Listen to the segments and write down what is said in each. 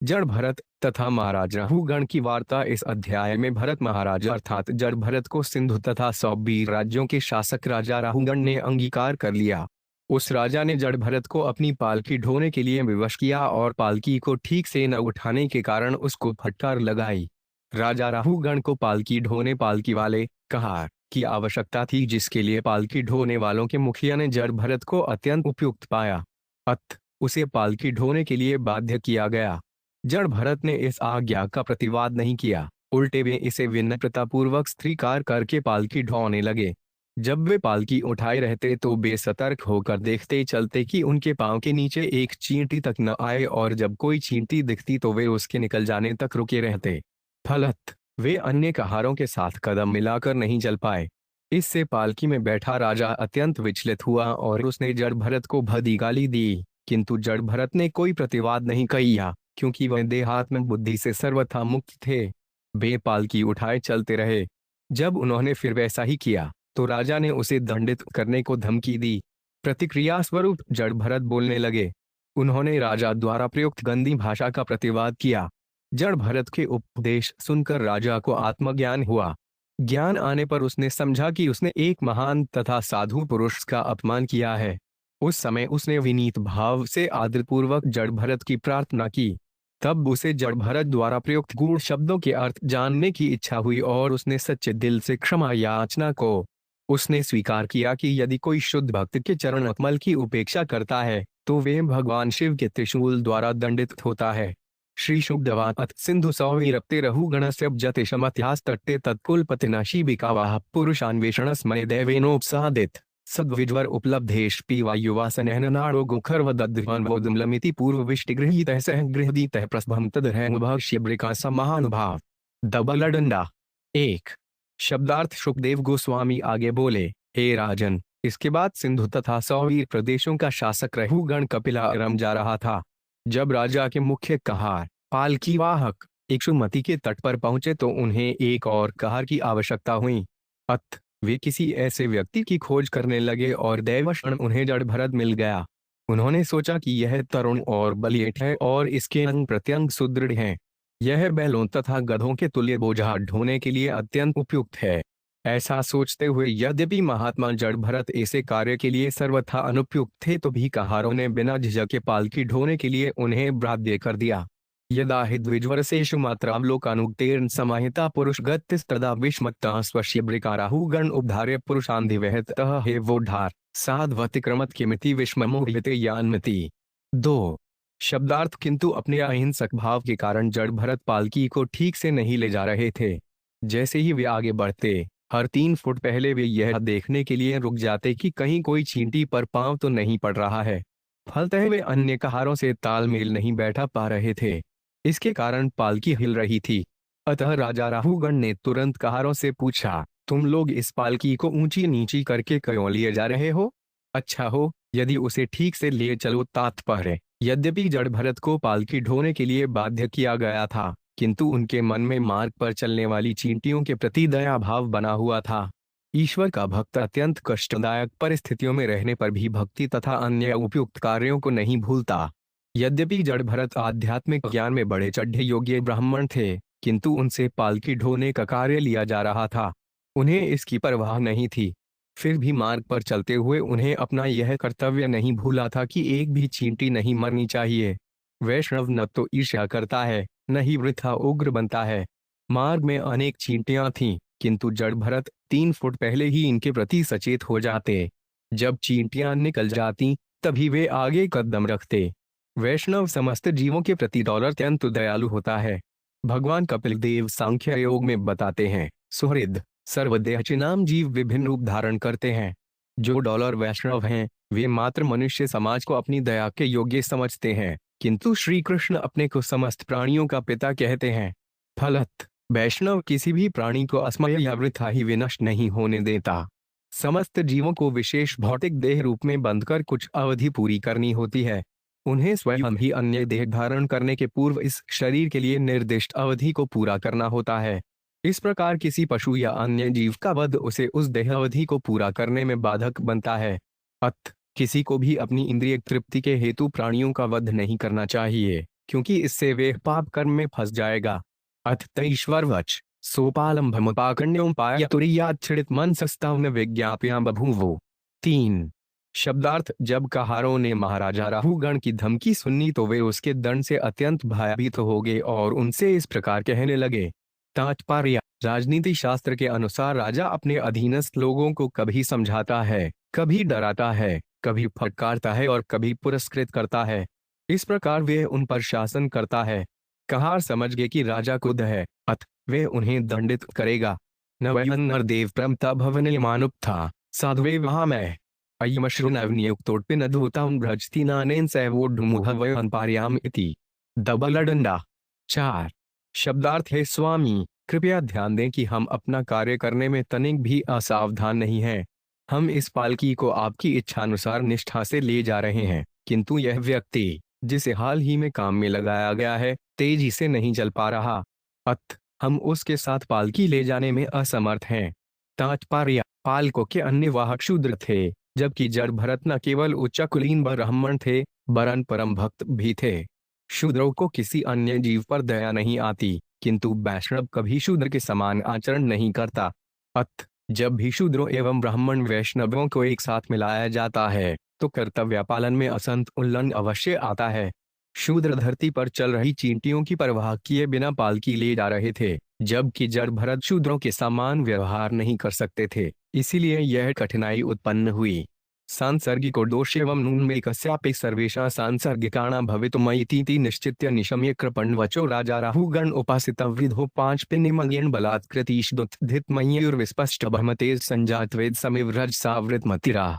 जड़ भरत तथा महाराज राहुगण की वार्ता। इस अध्याय में भरत महाराज अर्थात जड़ भरत को सिंधु तथा 120 राज्यों के शासक राजा राहुगण ने अंगीकार कर लिया। उस राजा ने जड़ भरत को अपनी पालकी ढोने के लिए विवश किया और पालकी को ठीक से न उठाने के कारण उसको फटकार लगाई। राजा राहुगण को पालकी ढोने पालकी वाले कहार की आवश्यकता थी, जिसके लिए पालकी ढोने वालों के मुखिया ने जड़ भरत को अत्यंत उपयुक्त पाया। अतः उसे पालकी ढोने के लिए बाध्य किया गया। जड़ भरत ने इस आज्ञा का प्रतिवाद नहीं किया, उल्टे वे इसे विनम्रतापूर्वक स्वीकार करके पालकी ढोने लगे। जब वे पालकी उठाए रहते तो बेसतर्क होकर देखते चलते कि उनके पांव के नीचे एक चींटी तक न आए, और जब कोई चींटी दिखती तो वे उसके निकल जाने तक रुके रहते। फलत वे अन्य कहारों के साथ कदम मिलाकर नहीं चल पाए। इससे पालकी में बैठा राजा अत्यंत विचलित हुआ और उसने जड़ भरत को भदी गाली दी, किंतु जड़ भरत ने कोई प्रतिवाद नहीं किया, क्योंकि वह देहात्म बुद्धि से सर्वथा मुक्त थे। वे पालकी उठाए चलते रहे। जब उन्होंने फिर वैसा ही किया तो राजा ने उसे दंडित करने को धमकी दी। प्रतिक्रिया स्वरूप जड़ भरत बोलने लगे। उन्होंने राजा द्वारा प्रयुक्त गंदी भाषा का प्रतिवाद किया। जड़ भरत के उपदेश सुनकर राजा को आत्मज्ञान हुआ। ज्ञान आने पर उसने समझा कि उसने एक महान तथा साधु पुरुष का अपमान किया है। उस समय उसने विनीत भाव से आदरपूर्वक जड़ भरत की प्रार्थना की। तब उसे जड़ भरत द्वारा प्रयुक्त गूढ़ शब्दों के अर्थ जानने की इच्छा हुई और उसने सच्चे दिल से क्षमा याचना को उसने स्वीकार किया कि यदि कोई शुद्ध भक्त के चरण कमल की उपेक्षा करता है तो वे भगवान शिव के त्रिशूल द्वारा दंडित होता है। श्री शुभदवात सिंधु सौवीरप्ते रहुगणस्य जतिशमत्यास तट्टे तत्कुलपतिनाशी विकावाह पुरुषान्वेषण स्मय दैवेनोपसादित सद्विज्वर उपलब्धेश पीवा युवा सनहनाड़ो गुखर्वदद्विवोदुमलमिति पूर्वविष्टिगृहीतः सह गृहदीतः प्रस्भम तदरहंभक्ष्यब्रिका समानुभाव। दबलडंडा। 1। शब्दार्थ। सुखदेव गोस्वामी आगे बोले, हे राजन, इसके बाद सिंधु तथा सौवीर प्रदेशों का शासक रहुगण कपिलारम जा रहा था। जब राजा के मुख्य कहार पालकी वाहक इक्षुमती के तट पर पहुंचे तो उन्हें एक और कहार की आवश्यकता हुई। अतः वे किसी ऐसे व्यक्ति की खोज करने लगे और दैवशण उन्हें जड़ भरत मिल गया। उन्होंने सोचा कि यह तरुण और बलिष्ठ है और इसके अंग प्रत्यंग सुदृढ़ हैं। यह बैलों तथा गधों के तुल्य बोझा ढोने के लिए अत्यंत उपयुक्त है। ऐसा सोचते हुए यद्यपि महात्मा जड़ भरत ऐसे कार्य के लिए सर्वथा अनुपयुक्त थे तो भी कहारों ने बिना झिझक के पालकी ढोने के लिए उन्हें बाध्य कर दिया। यदा हि द्विज्वरसेषु मात्रावलोकानुक्तेर्न समाहिता पुरुषगतिस्तदा विस्मत्ता स्वश्यब्रिकाराहुगण उद्धार्य पुरुषान्धिवहतः हे वोद्धार साध्वतिक्रमत किमिति विस्ममोहिते यान्मति। 2। शब्दार्थ। किंतु अपने अहिंसक भाव के कारण जड़ भरत पालकी को ठीक से नहीं ले जा रहे थे। जैसे ही वे आगे बढ़ते हर 3 फुट पहले वे यह देखने के लिए रुक जाते कि कहीं कोई चींटी पर पांव तो नहीं पड़ रहा है। फलतः वे अन्य कहारों से तालमेल नहीं बैठा पा रहे थे। इसके कारण पालकी हिल रही थी। अतः राजा राहुगण ने तुरंत कहारों से पूछा, तुम लोग इस पालकी को ऊंची नीची करके क्यों लिए जा रहे हो? अच्छा हो यदि उसे ठीक से ले चलो। तात्पर्य। यद्यपि जड़ भरत को पालकी ढोने के लिए बाध्य किया गया था, किंतु उनके मन में मार्ग पर चलने वाली चींटियों के प्रति दया भाव बना हुआ था। ईश्वर का भक्त अत्यंत कष्टदायक परिस्थितियों में रहने पर भी भक्ति तथा अन्य उपयुक्त कार्यों को नहीं भूलता। यद्यपि जड़ भरत आध्यात्मिक ज्ञान में बड़े चढ़े योग्य ब्राह्मण थे, किंतु उनसे पालकी ढोने का कार्य लिया जा रहा था। उन्हें इसकी परवाह नहीं थी। फिर भी मार्ग पर चलते हुए उन्हें अपना यह कर्तव्य नहीं भूला था कि एक भी चींटी नहीं मरनी चाहिए। वैष्णव न तो ईर्ष्या करता है न ही वृथा उग्र बनता है। मार्ग में अनेक चींटियां थीं, किंतु जड़ भरत 3 फुट पहले ही इनके प्रति सचेत हो जाते। जब चींटियां निकल जाती तभी वे आगे कदम रखते। वैष्णव समस्त जीवों के प्रति अत्यंत दयालु होता है। भगवान कपिल देव सांख्य योग में बताते हैं, सुहृद सर्वदेहचिनाम जीव विभिन्न रूप धारण करते हैं। जो वैष्णव हैं वे मात्र मनुष्य समाज को अपनी दया के योग्य समझते हैं, किंतु श्री कृष्ण अपने को समस्त प्राणियों का पिता कहते हैं। फलत वैष्णव किसी भी प्राणी को असमय या वृथा ही विनष्ट नहीं होने देता। समस्त जीवों को विशेष भौतिक देह रूप में बंधकर कुछ अवधि पूरी करनी होती है। उन्हें स्वयं ही अन्य देह धारण करने के पूर्व इस शरीर के लिए निर्दिष्ट अवधि को पूरा करना होता है। इस प्रकार किसी पशु या अन्य जीव का वध उसे उस देह अवधि को पूरा करने में बाधक बनता है। अतः किसी को भी अपनी इंद्रिय तृप्ति के हेतु प्राणियों का वध नहीं करना चाहिए। क्योंकि इससे वे पाप कर्म में फंस जाएगा। अथ तईश्वरवच सोपालंभमुपाकर्ण्योपाय तुरीयाच्छिड़ित मन सस्ताव में विज्ञाप्या बभूवो। 3 शब्दार्थ। जब कहारों ने महाराजा राहुगण की धमकी सुनी तो वे उसके दंड से अत्यंत भयभीत हो गए और उनसे इस प्रकार कहने लगे। तात्पर्य। राजनीति शास्त्र के अनुसार राजा अपने अधीनस्थ लोगों को कभी समझाता है, कभी डराता है, कभी फटकारता है और कभी पुरस्कृत करता है। इस प्रकार वे उन पर शासन करता है। कहार समझ गए कि राजा क्रुद्ध है, अत वे उन्हें दंडित करेगा। न वयन नरदेव प्रमता भवन मानुप था साध्वे वहां मैं अयमश्रुनवनियुक्तोटपिन अद्भुतां भ्रजति नानेन सैवोड्मुहवयन पार्याम इति। दबलडंडा। 4 शब्दार्थ है स्वामी, कृपया ध्यान दें कि हम अपना कार्य करने में तनिक भी असावधान नहीं हैं। हम इस पालकी को आपकी इच्छानुसार निष्ठा से ले जा रहे हैं, किंतु यह व्यक्ति जिसे हाल ही में काम में लगाया गया है तेजी से नहीं चल पा रहा। अत हम उसके साथ पालकी ले जाने में असमर्थ हैं। तात्पर्य। पालकों के अन्य वाहक शूद्र थे, जबकि जड़ भरत न केवल उच्च कुलीन ब्राह्मण थे वरन परम भक्त भी थे। शूद्रों को किसी अन्य जीव पर दया नहीं आती, किंतु वैष्णव कभी शूद्र के समान आचरण नहीं करता। अत जब भी शूद्रों एवं ब्राह्मण वैष्णवों को एक साथ मिलाया जाता है तो कर्तव्य पालन में असंतुलन अवश्य आता है। शूद्र धरती पर चल रही चींटियों की परवाह किए बिना पालकी ले जा रहे थे, जबकि जड़ भरत शूद्रों के समान व्यवहार नहीं कर सकते थे, इसीलिए यह कठिनाई उत्पन्न हुई। सांसर्गिको दोष एवं नून में कस्यापि सर्वेशा सांसर्गिकाणा भवितुमयीति निश्चित्य निशम्य कृपणवचो राजा राहुगण उपासित विधो 5 पिनिमयेन बलात्कृतिष्दुत्थित मयूर्विस्पष्ट भ्रमतेज संजातवेद समिव्रज सावृतमतिरा।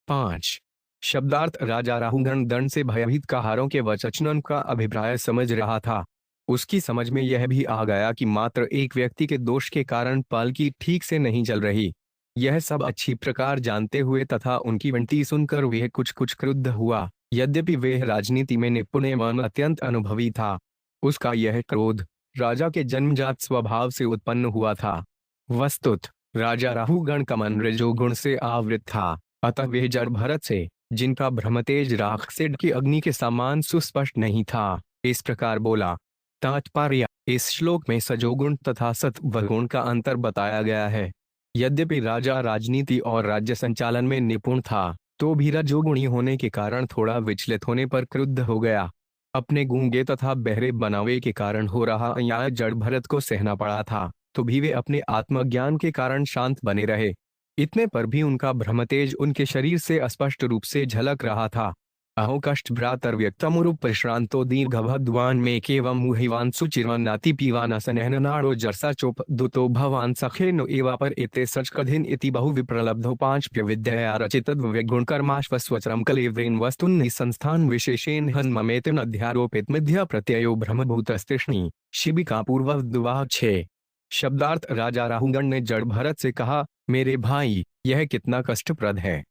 5 शब्दार्थ। राजा राहुगण दंड से भयभीत कहारों के वचनन का अभिप्राय समझ रहा था। उसकी समझ में यह भी आ गया कि मात्र एक व्यक्ति के दोष के कारण पालकी ठीक से नहीं चल रही। यह सब अच्छी प्रकार जानते हुए तथा उनकी विनती सुनकर वह कुछ क्रुद्ध हुआ। यद्यपि वह राजनीति में निपुण एवं अत्यंत अनुभवी था, उसका यह क्रोध राजा के जन्मजात स्वभाव से उत्पन्न हुआ था। वस्तुतः राजा राहुगण का मन रजोगुण से आवृत था, अतः वह जड़ भरत से, जिनका ब्रह्मतेज राक्षसेड की अग्नि के समान सुस्पष्ट नहीं था, इस प्रकार बोला। तात्पर्य। इस श्लोक में सजोगुण तथा सत्वगुण का अंतर बताया गया है। यद्यपि राजा राजनीति और राज्य संचालन में निपुण था, तो भी रजोगुणी होने के कारण थोड़ा विचलित होने पर क्रुद्ध हो गया। अपने गूंगे तथा बहरे बनावे के कारण हो रहा अन्याय जड़ भरत को सहना पड़ा था, तो भी वे अपने आत्मज्ञान के कारण शांत बने रहे। इतने पर भी उनका ब्रह्मतेज उनके शरीर से स्पष्ट रूप से झलक रहा था। अहो कष्ट भ्रातर व्यक्तमुरुप श्रांतो दीर्घभद्वान में केवं मुहिवान सुचिरवान नाति पीवान असनहन नाड़ो जरसा चोप दुतो भवान सखे नो एवा पर इते सच कधिन इति बहु विप्रलब्धो 5 विद्या रचित गुण कर्माश्वस्वचरम कलेव्रेन वस्तुन संस्थान विशेषेण हन ममेतन अध्यारोपित मिथ्या प्रत्ययो ब्रह्मभूतस्तिष्णि शिबिका पूर्व दुवाह 6 शब्दार्थ। राजा राहुगण ने जड़ भरत से कहा, मेरे भाई, यह कितना कष्टप्रद है।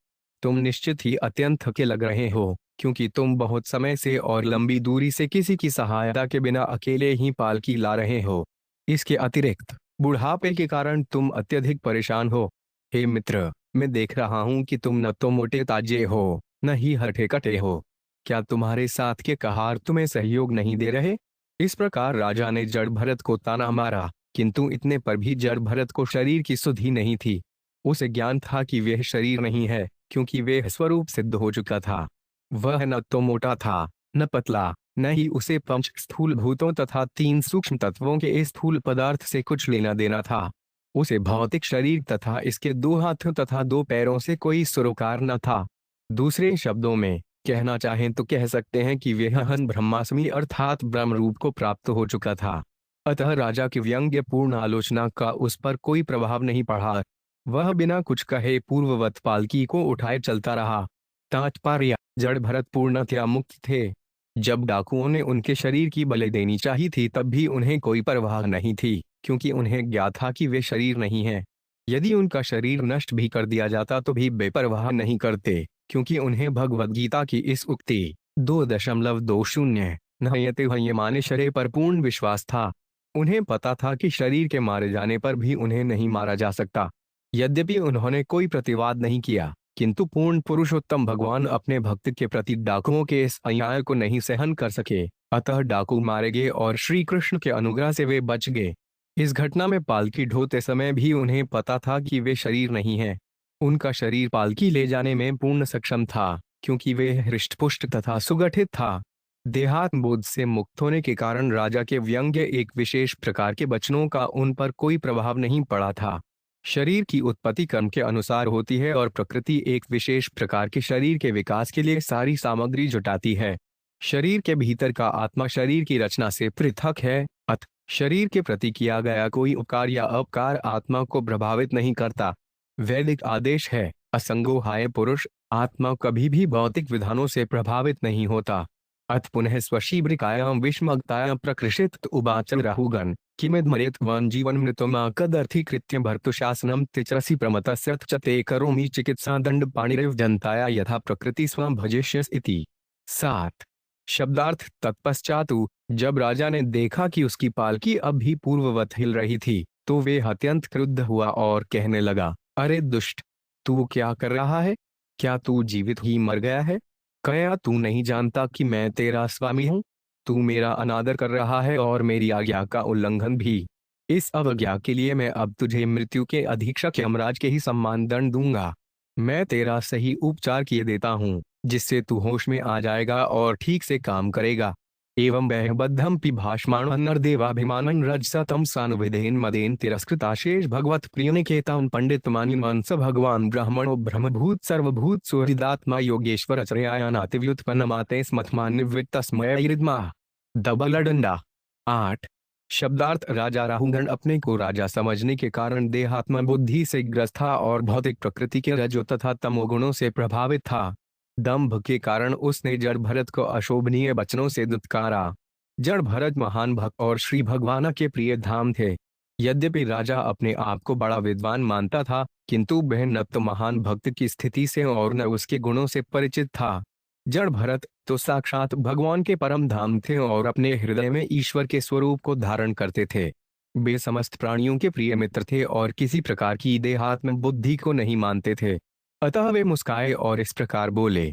तुम निश्चित ही अत्यंत थके लग रहे हो, क्योंकि तुम बहुत समय से और लंबी दूरी से किसी की सहायता के बिना अकेले ही पालकी ला रहे हो। इसके अतिरिक्त बुढ़ापे के कारण तुम अत्यधिक परेशान हो। हे मित्र, मैं देख रहा हूं कि तुम न तो मोटे ताजे हो, न ही हठे कटे हो। क्या तुम्हारे साथ के कहार तुम्हें सहयोग नहीं दे रहे? इस प्रकार राजा ने जड़ भरत को ताना मारा, किंतु इतने पर भी जड़ भरत को शरीर की सुधि नहीं थी। उसे ज्ञान था कि वह शरीर नहीं है, क्योंकि वह स्वरूप सिद्ध हो चुका था। वह न तो मोटा था, न पतला, न ही उसे 5 स्थूल भूतों तथा 3 सूक्ष्म तत्वों के स्थूल पदार्थ से कुछ लेना देना था। उसे भौतिक शरीर तथा इसके 2 हाथों तथा 2 पैरों से कोई सरोकार न था। दूसरे शब्दों में कहना चाहें तो कह सकते हैं कि वह हन ब्रह्मास्मि अर्थात ब्रह्म रूप को प्राप्त हो चुका था। अतः राजा की व्यंग्यपूर्ण आलोचना का उस पर कोई प्रभाव नहीं पड़ा। वह बिना कुछ कहे पूर्ववत पालकी को उठाए चलता रहा। तात्पर्य। जड़ भरत पूर्णतया मुक्त थे। जब डाकुओं ने उनके शरीर की बलि देनी चाहिए थी तब भी उन्हें कोई परवाह नहीं थी, क्योंकि उन्हें ज्ञात था कि वे शरीर नहीं है। यदि उनका शरीर नष्ट भी कर दिया जाता तो भी बेपरवाह नहीं करते, क्योंकि उन्हें भगवद गीता की इस उक्ति 2.20 नहयते हयमाने शरीर पर पूर्ण विश्वास था। उन्हें पता था कि शरीर के मारे जाने पर भी उन्हें नहीं मारा जा सकता। यद्यपि उन्होंने कोई प्रतिवाद नहीं किया, किंतु पूर्ण पुरुषोत्तम भगवान अपने भक्त के प्रति डाकुओं के इस अन्याय को नहीं सहन कर सके। अतः डाकू मारे गए और श्री कृष्ण के अनुग्रह से वे बच गए। इस घटना में पालकी ढोते समय भी उन्हें पता था कि वे शरीर नहीं हैं। उनका शरीर पालकी ले जाने में पूर्ण सक्षम था, क्योंकि वे हृष्टपुष्ट तथा सुगठित था। देहात्म बोध से मुक्त होने के कारण राजा के व्यंग्य एक विशेष प्रकार के वचनों का उन पर कोई प्रभाव नहीं पड़ा था। शरीर की उत्पत्ति कर्म के अनुसार होती है और प्रकृति एक विशेष प्रकार के शरीर के विकास के लिए सारी सामग्री जुटाती है। शरीर के भीतर का आत्मा शरीर की रचना से पृथक है, अतः शरीर के प्रति किया गया कोई उपकार या अपकार आत्मा को प्रभावित नहीं करता। वैदिक आदेश है, असंगो हाय पुरुष, आत्मा कभी भी भौतिक विधानों से प्रभावित नहीं होता। अथ पुनः स्वशीब्रिकायां विषमग्तायां प्रकृषित उवाचल राहुगण किमिदमरेत वन जीवन मृतमा कदर्थी कृत्य भर्तुशासनम तिचरसि प्रमतस्य च ते करोमि चिकित्सा दंड पाणिरेव जनताया यथा प्रकृति स्वं भजिष्यस इति। 7 शब्दार्थ तत्पश्चातु जब राजा ने देखा कि उसकी पालकी अब भी पूर्ववत हिल रही थी, तो वे अत्यंत क्रुद्ध हुआ और कहने लगा, अरे दुष्ट, तू क्या कर रहा है? क्या तू जीवित ही मर गया है? क्या तू नहीं जानता कि मैं तेरा स्वामी हूँ? तू मेरा अनादर कर रहा है और मेरी आज्ञा का उल्लंघन भी। इस अवज्ञा के लिए मैं अब तुझे मृत्यु के अधीक्षक यमराज के ही सम्मान दंड दूंगा। मैं तेरा सही उपचार किए देता हूँ, जिससे तू होश में आ जाएगा और ठीक से काम करेगा। एवं बद्धम पिभाषमाण नरदेवाभिमानं रजसतम सानुविधेन मदेन तिरस्कृताशेष भगवत प्रियनिकेतन पंडित मानिमांस भगवान ब्रह्मणो ब्रह्मभूत सर्वभूत सुहृदात्मा योगेश्वर अचरयानातिव्युत्पन्न माते स्मथमान्वितस्मयरिद्मा। दबलडंडा। 8 शब्दार्थ राजा राहुगण अपने को राजा समझने के कारण देहात्म बुद्धि से ग्रस्त था और भौतिक प्रकृति के रजो तथा तमोगुणों से प्रभावित था। दंभ के कारण उसने जड़ भरत को अशोभनीय वचनों से दुत्कारा। जड़ भरत महान भक्त और श्री भगवान के प्रिय धाम थे। यद्यपि राजा अपने आप को बड़ा विद्वान मानता था, किंतु वह न तो महान भक्त की स्थिति से और न उसके गुणों से परिचित था। जड़ भरत तो साक्षात भगवान के परम धाम थे और अपने हृदय में ईश्वर के स्वरूप को धारण करते थे। वे समस्त प्राणियों के प्रिय मित्र थे और किसी प्रकार की देहात्म बुद्धि को नहीं मानते थे। अतः वे मुस्काए और इस प्रकार बोले।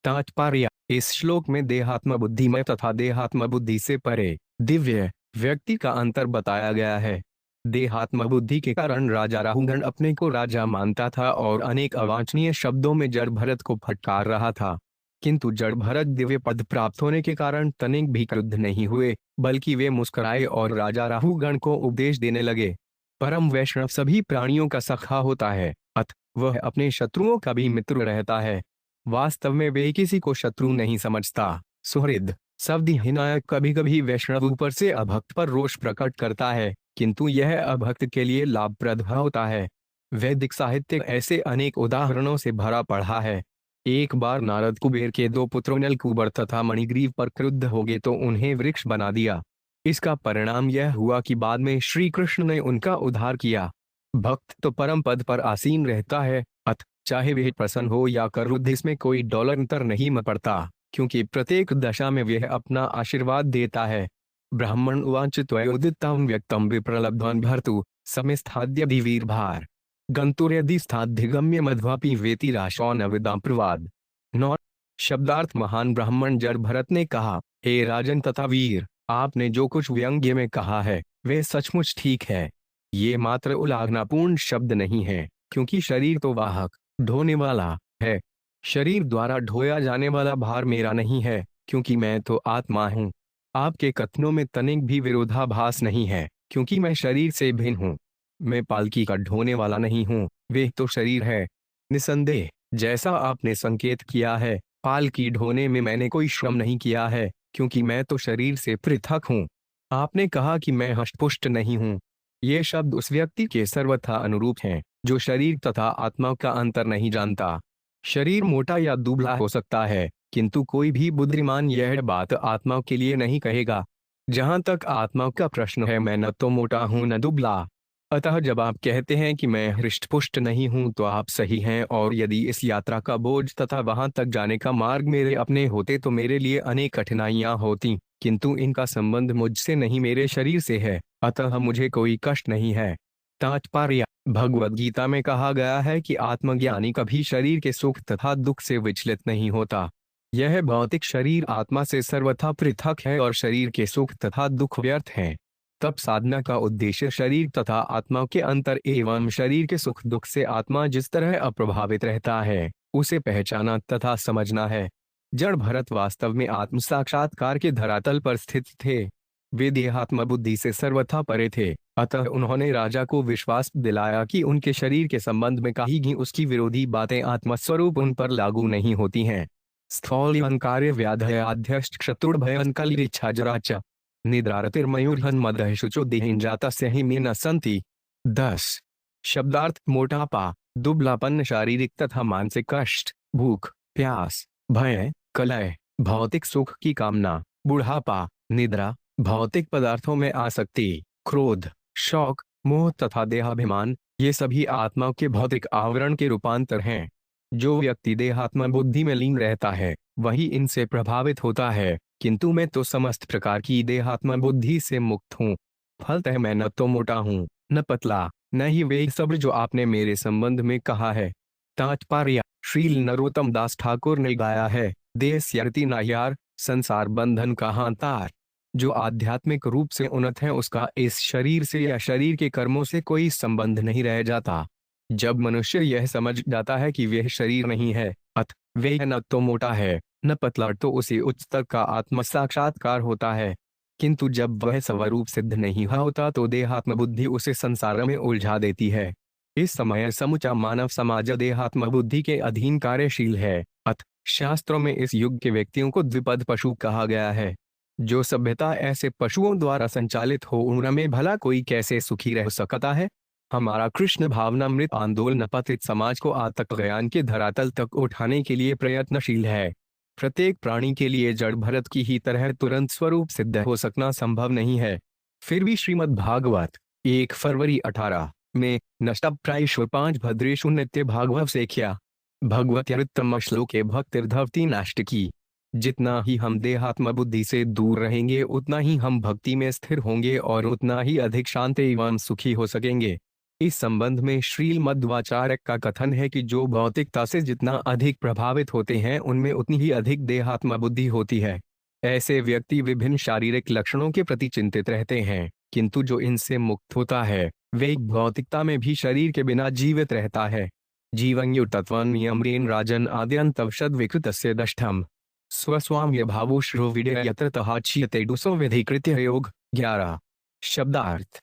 तात्पर्य: इस श्लोक में देहात्म बुद्धिमय तथा देहात्म बुद्धि से परे दिव्य व्यक्ति का अंतर बताया गया है। देहात्म बुद्धि के कारण राजा राहुगण अपने को राजा मानता था और अनेक अवांछनीय शब्दों में जड़ भरत को फटकार रहा था, किंतु जड़ भरत दिव्य पद प्राप्त होने के कारण तनिक भी क्रुद्ध नहीं हुए, बल्कि वे मुस्कुराए और राजा राहुगण को उपदेश देने लगे। परम वैष्णव सभी प्राणियों का सखा होता है, अतः वह अपने शत्रुओं का भी मित्र रहता है। वास्तव में वे किसी को शत्रु नहीं समझता। सुहृद शब्द हिनायक कभी कभी वैष्णव ऊपर से अभक्त पर रोष प्रकट करता है, किंतु यह अभक्त के लिए लाभप्रद होता है। वैदिक साहित्य ऐसे अनेक उदाहरणों से भरा पड़ा है। एक बार नारद कुबेर के 2 पुत्रों नलकूबर तथा मणिग्रीव पर क्रुद्ध हो गए तो उन्हें वृक्ष बना दिया। इसका परिणाम यह हुआ कि बाद में श्री कृष्ण ने उनका उद्धार किया। भक्त तो परम पद पर आसीन रहता है, अतः चाहे वे प्रसन्न हो या क्रुद्ध, इसमें कोई डॉलर अंतर नहीं पड़ता, क्योंकि प्रत्येक दशा में वह अपना आशीर्वाद देता है। ब्राह्मण उवाच त्वयोदितं व्यक्तं विप्रलब्ध्वान् भर्तु समिस्थाद्य वीरभार गंतुर्यदि स्थाद्धिगम्य मध्वापि वेति राशौ न विदां प्रवाद। 9 शब्दार्थ महान ब्राह्मण जड़ भरत ने कहा, हे राजन तथा वीर, आपने जो कुछ व्यंग्य में कहा है वे सचमुच ठीक है। ये मात्र उल्लाघनापूर्ण शब्द नहीं है, क्योंकि शरीर तो वाहक ढोने वाला है। शरीर द्वारा ढोया जाने वाला भार मेरा नहीं है, क्योंकि मैं तो आत्मा हूँ। आपके कथनों में तनिक भी विरोधाभास नहीं है, क्योंकि मैं शरीर से भिन्न हूँ। मैं पालकी का ढोने वाला नहीं हूँ, वे तो शरीर है। निसंदेह जैसा आपने संकेत किया है, पालकी ढोने में मैंने कोई श्रम नहीं किया है, क्योंकि मैं तो शरीर से पृथक हूँ। आपने कहा कि मैं हष्टपुष्ट नहीं हूँ। ये शब्द उस व्यक्ति के सर्वथा अनुरूप हैं जो शरीर तथा आत्मा का अंतर नहीं जानता। शरीर मोटा या दुबला हो सकता है, किंतु कोई भी बुद्धिमान यह बात आत्मा के लिए नहीं कहेगा। जहां तक आत्मा का प्रश्न है, मैं न तो मोटा हूं न दुबला। अतः जब आप कहते हैं कि मैं हृष्टपुष्ट नहीं हूं, तो आप सही हैं, और यदि इस यात्रा का बोझ तथा वहां तक जाने का मार्ग मेरे अपने होते तो मेरे लिए अनेक कठिनाइयां होती, किंतु इनका संबंध मुझसे नहीं, मेरे शरीर से है, अतः मुझे कोई कष्ट नहीं है। तात्पर्य: भगवद गीता में कहा गया है कि आत्मज्ञानी कभी शरीर के सुख तथा दुख से विचलित नहीं होता। यह भौतिक शरीर आत्मा से सर्वथा पृथक है और शरीर के सुख तथा दुख व्यर्थ हैं। तब साधना का उद्देश्य शरीर तथा आत्मा के अंतर एवं शरीर के सुख दुख से आत्मा जिस तरह अप्रभावित रहता है उसे पहचाना तथा समझना है। जड़ भरत वास्तव में आत्म साक्षात्कार के धरातल पर स्थित थे। वे देहात्म बुद्धि से सर्वथा परे थे, अतः उन्होंने राजा को विश्वास दिलाया कि उनके शरीर के संबंध में कहीं भी उसकी विरोधी बातें आत्मस्वरूप उन पर लागू नहीं होती हैं। स्थौल्यंकार्य व्याधयाध्यष्ट शत्रुर्भयंकलिच्छा जराच निद्रारतिर्मयूर्हन्मदः शुचो देहिंजातस्य हि मे न सन्ति। 10 शब्दार्थ मोटापा, दुबलापन, शारीरिक तथा मानसिक कष्ट, भूख प्यास, भय, कलह, भौतिक सुख की कामना, बुढ़ापा, निद्रा, भौतिक पदार्थों में आसक्ति, क्रोध, शौक, मोह तथा देहाभिमान, ये सभी आत्मा के भौतिक आवरण के रूपांतर हैं। जो व्यक्ति देहात्म बुद्धि में लीन रहता है वही इनसे प्रभावित होता है, किंतु मैं तो समस्त प्रकार की देहात्म बुद्धि से मुक्त हूँ। फलतः मैं न तो मोटा हूँ न पतला, न ही वे सब जो आपने मेरे संबंध में कहा है। तात्पर्य: श्रील नरोत्तम दास ठाकुर ने गाया है, देस्यर्ति नाह्यार, संसार बंधन का हांतार। जो आध्यात्मिक रूप से उन्नत है उसका इस शरीर से या शरीर के कर्मों से कोई संबंध नहीं रह जाता। जब मनुष्य यह समझ जाता है कि वह शरीर नहीं है, वह न तो मोटा है न पतला, तो उसे उच्च स्तर का आत्म साक्षात्कार होता है। किंतु जब वह स्वरूप सिद्ध नहीं होता तो देहात्म बुद्धि उसे संसार में उलझा देती है। इस समय समूचा मानव समाज देहात्म बुद्धि के अधीन कार्यशील है। शास्त्रों में इस युग के व्यक्तियों को द्विपद पशु कहा गया है। जो सभ्यता ऐसे पशुओं द्वारा संचालित हो उनमें भला कोई कैसे सुखी रह सकता है। हमारा कृष्ण भावनामृत आंदोलन पतित समाज को आतक ज्ञान के धरातल तक उठाने के लिए प्रयत्नशील है। प्रत्येक प्राणी के लिए जड़ भरत की ही तरह तुरंत स्वरूप सिद्ध हो सकना संभव नहीं है। फिर भी श्रीमद् भागवत 1 फरवरी 18 में नष्टप्रायेषु 5 भद्रेषु नित्य भागवत से क्या भगवत्यर्तम श्लोके भक्तिर्धवती नष्ट की। जितना ही हम देहात्म बुद्धि से दूर रहेंगे उतना ही हम भक्ति में स्थिर होंगे और उतना ही अधिक शांत एवं सुखी हो सकेंगे। इस संबंध में श्रील मध्वाचार्य का कथन है कि जो भौतिकता से जितना अधिक प्रभावित होते हैं उनमें उतनी ही अधिक देहात्म बुद्धि होती है। ऐसे व्यक्ति विभिन्न शारीरिक लक्षणों के प्रति चिंतित रहते हैं, किंतु जो इनसे मुक्त होता है वे भौतिकता में भी शरीर के बिना जीवित रहता है। जीवन्यु तत्वनियम्रेन राजन आद्यंतवशद विकृतस्य दष्टम स्वस्वाम्य भावुश्रो विडय यत्र तहाच्यते डुसो विधिकृत्य योग। 11 शब्दार्थ: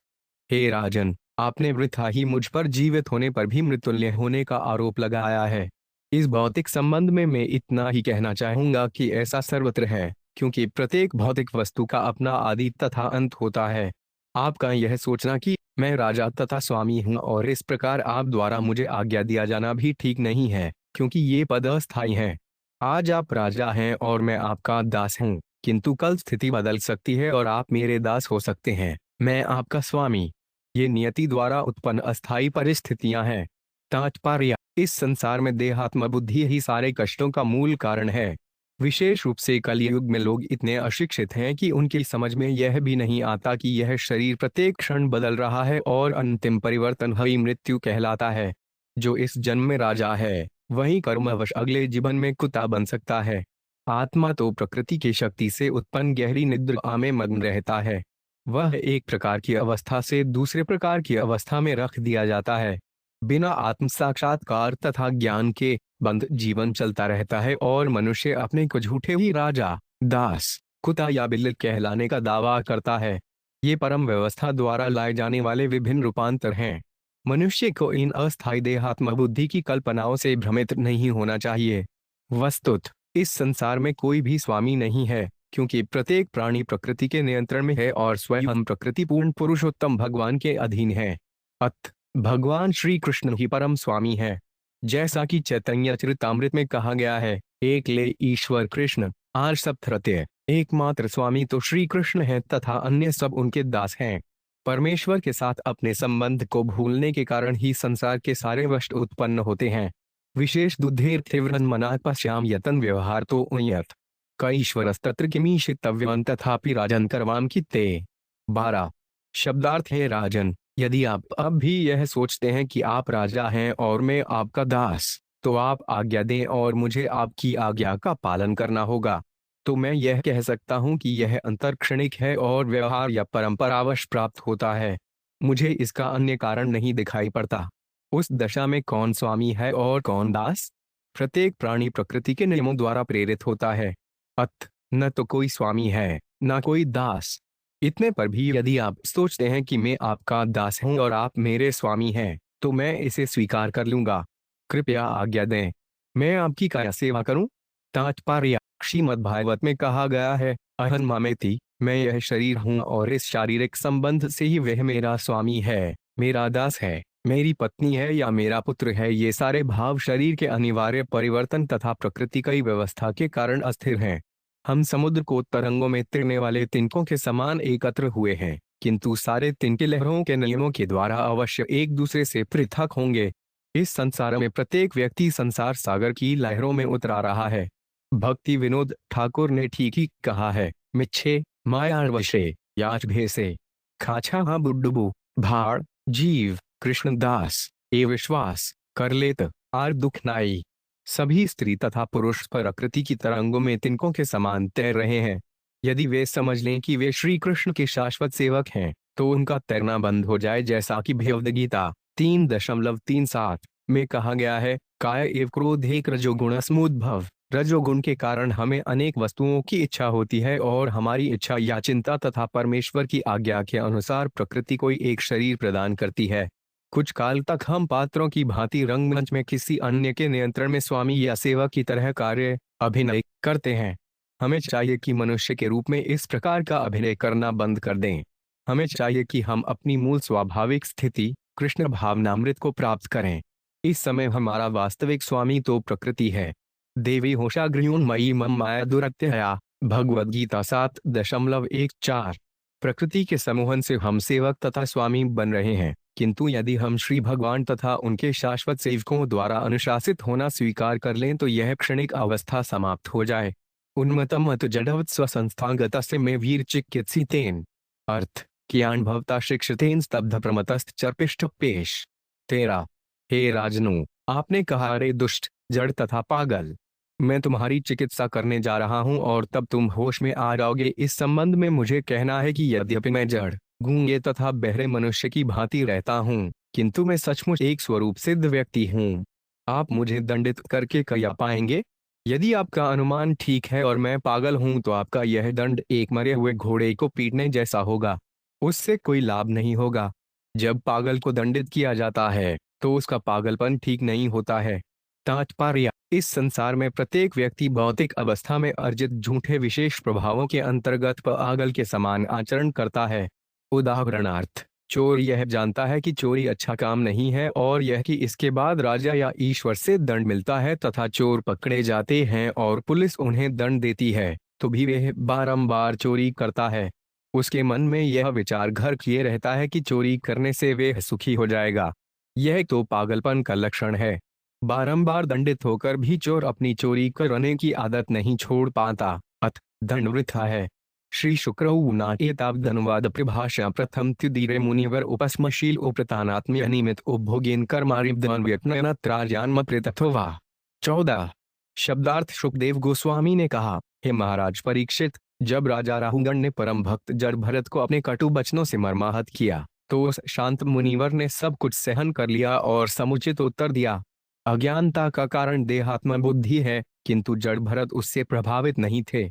हे राजन, आपने वृथा ही मुझ पर जीवित होने पर भी मृतुल्य होने का आरोप लगाया है। इस भौतिक संबंध में मैं इतना ही कहना चाहूंगा कि ऐसा सर्वत्र है, क्योंकि प्रत्येक भौतिक वस्तु का अपना आदि तथा अंत होता है। आपका यह सोचना कि मैं राजा तथा स्वामी हूँ और इस प्रकार आप द्वारा मुझे आज्ञा दिया जाना भी ठीक नहीं है, क्योंकि ये पद अस्थायी हैं। आज आप राजा हैं और मैं आपका दास हूँ, किंतु कल स्थिति बदल सकती है और आप मेरे दास हो सकते हैं, मैं आपका स्वामी। ये नियति द्वारा उत्पन्न अस्थायी परिस्थितियां हैं। तात्पर्य: इस संसार में देहात्म बुद्धि ही सारे कष्टों का मूल कारण है। विशेष रूप से कलयुग में लोग इतने अशिक्षित हैं कि उनकी समझ में यह भी नहीं आता कि यह शरीर प्रत्येक क्षण बदल रहा है और अंतिम परिवर्तन ही मृत्यु कहलाता है। जो इस जन्म में राजा है वही कर्मवश अगले जीवन में कुत्ता बन सकता है। आत्मा तो प्रकृति की शक्ति से उत्पन्न गहरी निद्रा में मग्न रहता है। वह एक प्रकार की अवस्था से दूसरे प्रकार की अवस्था में रख दिया जाता है। बिना आत्म साक्षात्कार तथा ज्ञान के बंद जीवन चलता रहता है और मनुष्य अपने को झूठे ही राजा, दास, कुत्ता या बिल्ली कहलाने का दावा करता है। ये परम व्यवस्था द्वारा लाए जाने वाले विभिन्न रूपांतर हैं। मनुष्य को इन अस्थायी देहात्म बुद्धि की कल्पनाओं से भ्रमित नहीं होना चाहिए। वस्तुतः इस संसार में कोई भी स्वामी नहीं है, क्योंकि प्रत्येक प्राणी प्रकृति के नियंत्रण में है और स्वयं प्रकृति पूर्ण पुरुषोत्तम भगवान के अधीन है। भगवान श्री कृष्ण ही परम स्वामी है। जैसा कि चैतन्य चरितामृत में कहा गया है, एक ले ईश्वर कृष्ण आर सब धृत्य, एकमात्र स्वामी तो श्री कृष्ण है तथा अन्य सब उनके दास हैं। परमेश्वर के साथ अपने संबंध को भूलने के कारण ही संसार के सारे कष्ट उत्पन्न होते हैं। विशेष दुद्धेर तीव्रन मना पश्याम यतन व्यवहार तो उयत कईश्वरस्तत्र किमीशितव्यं तथापि राजन करवाम कित्ते। 12 शब्दार्थ: है राजन, यदि आप अब भी यह सोचते हैं कि आप राजा हैं और मैं आपका दास, तो आप आज्ञा दें और मुझे आपकी आज्ञा का पालन करना होगा। तो मैं यह कह सकता हूँ कि यह अंतर क्षणिक है और व्यवहार या परंपरावश प्राप्त होता है। मुझे इसका अन्य कारण नहीं दिखाई पड़ता। उस दशा में कौन स्वामी है और कौन दास? प्रत्येक प्राणी प्रकृति के नियमों द्वारा प्रेरित होता है। अत न तो कोई स्वामी है न कोई दास। इतने पर भी यदि आप सोचते हैं कि मैं आपका दास हूं और आप मेरे स्वामी हैं, तो मैं इसे स्वीकार कर लूंगा। कृपया आज्ञा दें, मैं आपकी क्या सेवा करूं? तात्पर्य: श्रीमद्भागवत में कहा गया है, अहं ममेति, मैं यह शरीर हूं और इस शारीरिक संबंध से ही वह मेरा स्वामी है, मेरा दास है, मेरी पत्नी है या मेरा पुत्र है। ये सारे भाव शरीर के अनिवार्य परिवर्तन तथा प्रकृति की व्यवस्था के कारण अस्थिर हैं। हम समुद्र को तरंगों में तैरने वाले तिनकों के समान एकत्र हुए हैं, किंतु सारे तिनके लहरों के नियमों के द्वारा अवश्य एक दूसरे से पृथक होंगे। इस संसार में प्रत्येक व्यक्ति संसार सागर की लहरों में उतरा रहा है। भक्ति विनोद ठाकुर ने ठीक ही कहा है, मिच्छे मायावशे याच भेसे खाछा बुड्डुबु भाड़ जीव कृष्णदास ए विश्वास कर लेत आर दुख नाई। सभी स्त्री तथा पुरुष प्रकृति की तरंगों में तिनकों के समान तैर रहे हैं। यदि वे समझ लें कि वे श्री कृष्ण के शाश्वत सेवक हैं, तो उनका तैरना बंद हो जाए, जैसा कि भगवद गीता 3.37 में कहा गया है, काय एव क्रोध एक रजोगुण स्मुद्भव। रजोगुण के कारण हमें अनेक वस्तुओं की इच्छा होती है और हमारी इच्छा या चिंता तथा परमेश्वर की आज्ञा के अनुसार प्रकृति कोई एक शरीर प्रदान करती है। कुछ काल तक हम पात्रों की भांति रंगमंच में किसी अन्य के नियंत्रण में स्वामी या सेवक की तरह कार्य अभिनय करते हैं। हमें चाहिए कि मनुष्य के रूप में इस प्रकार का अभिनय करना बंद कर दें। हमें चाहिए कि हम अपनी मूल स्वाभाविक स्थिति कृष्ण भावनामृत को प्राप्त करें। इस समय हमारा वास्तविक स्वामी तो प्रकृति है। देवी होशाग्र्योन्मयी मम माया दुरत्यया, भगवद गीता 7.14। प्रकृति के समूहन से हम सेवक तथा स्वामी बन रहे हैं, किंतु यदि हम श्री भगवान तथा उनके शाश्वत सेवकों द्वारा अनुशासित होना स्वीकार कर लें तो यह क्षणिक अवस्था समाप्त हो जाए। उन्मतमत जडवत् स्वसंस्थागत से में वीर चिकित्सितेन। अर्थ: कियान भवता शिक्षितेन स्तब्ध प्रमतश्चर्पिष्ठ पेश। 13। हे राजनु, आपने कहा, अरे दुष्ट, जड़ तथा पागल, मैं तुम्हारी चिकित्सा करने जा रहा हूं और तब तुम होश में आ जाओगे। इस संबंध में मुझे कहना है कि यद्यपि मैं जड़, गूंगे तथा बहरे मनुष्य की भांति रहता हूँ, किंतु मैं सचमुच एक स्वरूप सिद्ध व्यक्ति हूँ। आप मुझे दंडित करके क्या पाएंगे? यदि आपका अनुमान ठीक है और मैं पागल हूँ, तो आपका यह दंड एक मरे हुए घोड़े को पीटने जैसा होगा। उससे कोई लाभ नहीं होगा। जब पागल को दंडित किया जाता है तो उसका पागलपन ठीक नहीं होता है। तात्पर्य: इस संसार में प्रत्येक व्यक्ति भौतिक अवस्था में अर्जित झूठे विशेष प्रभावों के अंतर्गत पागल के समान आचरण करता है। उदाहरणार्थ, चोर यह जानता है कि चोरी अच्छा काम नहीं है और यह कि इसके बाद राजा या ईश्वर से दंड मिलता है तथा चोर पकड़े जाते हैं और पुलिस उन्हें दंड देती है, तो भी वह बारंबार चोरी करता है। उसके मन में यह विचार घर किए रहता है कि चोरी करने से वह सुखी हो जाएगा। यह तो पागलपन का लक्षण है। बारंबार दंडित होकर भी चोर अपनी चोरी करने की आदत नहीं छोड़ पाता, अत दंड वृथा है। श्री शुक्रौनाटेतावदनुवाद परिभाषा प्रथम त्युदीरे मुनिवर उपस्मशील उपृतानात्म्य अनियमित उपभोगेन कर्मारिब्धन व्यक्नयनत्रार्यान्म प्रेतथोवा। 14। शब्दार्थ: शुकदेव गोस्वामी ने कहा, हे महाराज परीक्षित, जब राजा राहुगण ने परम भक्त जड़ भरत को अपने कटु वचनों से मर्माहत किया, तो उस शांत मुनिवर ने सब कुछ सहन कर लिया और समुचित उत्तर दिया। अज्ञानता का कारण देहात्म बुद्धि है, किंतु जड़ भरत उससे प्रभावित नहीं थे।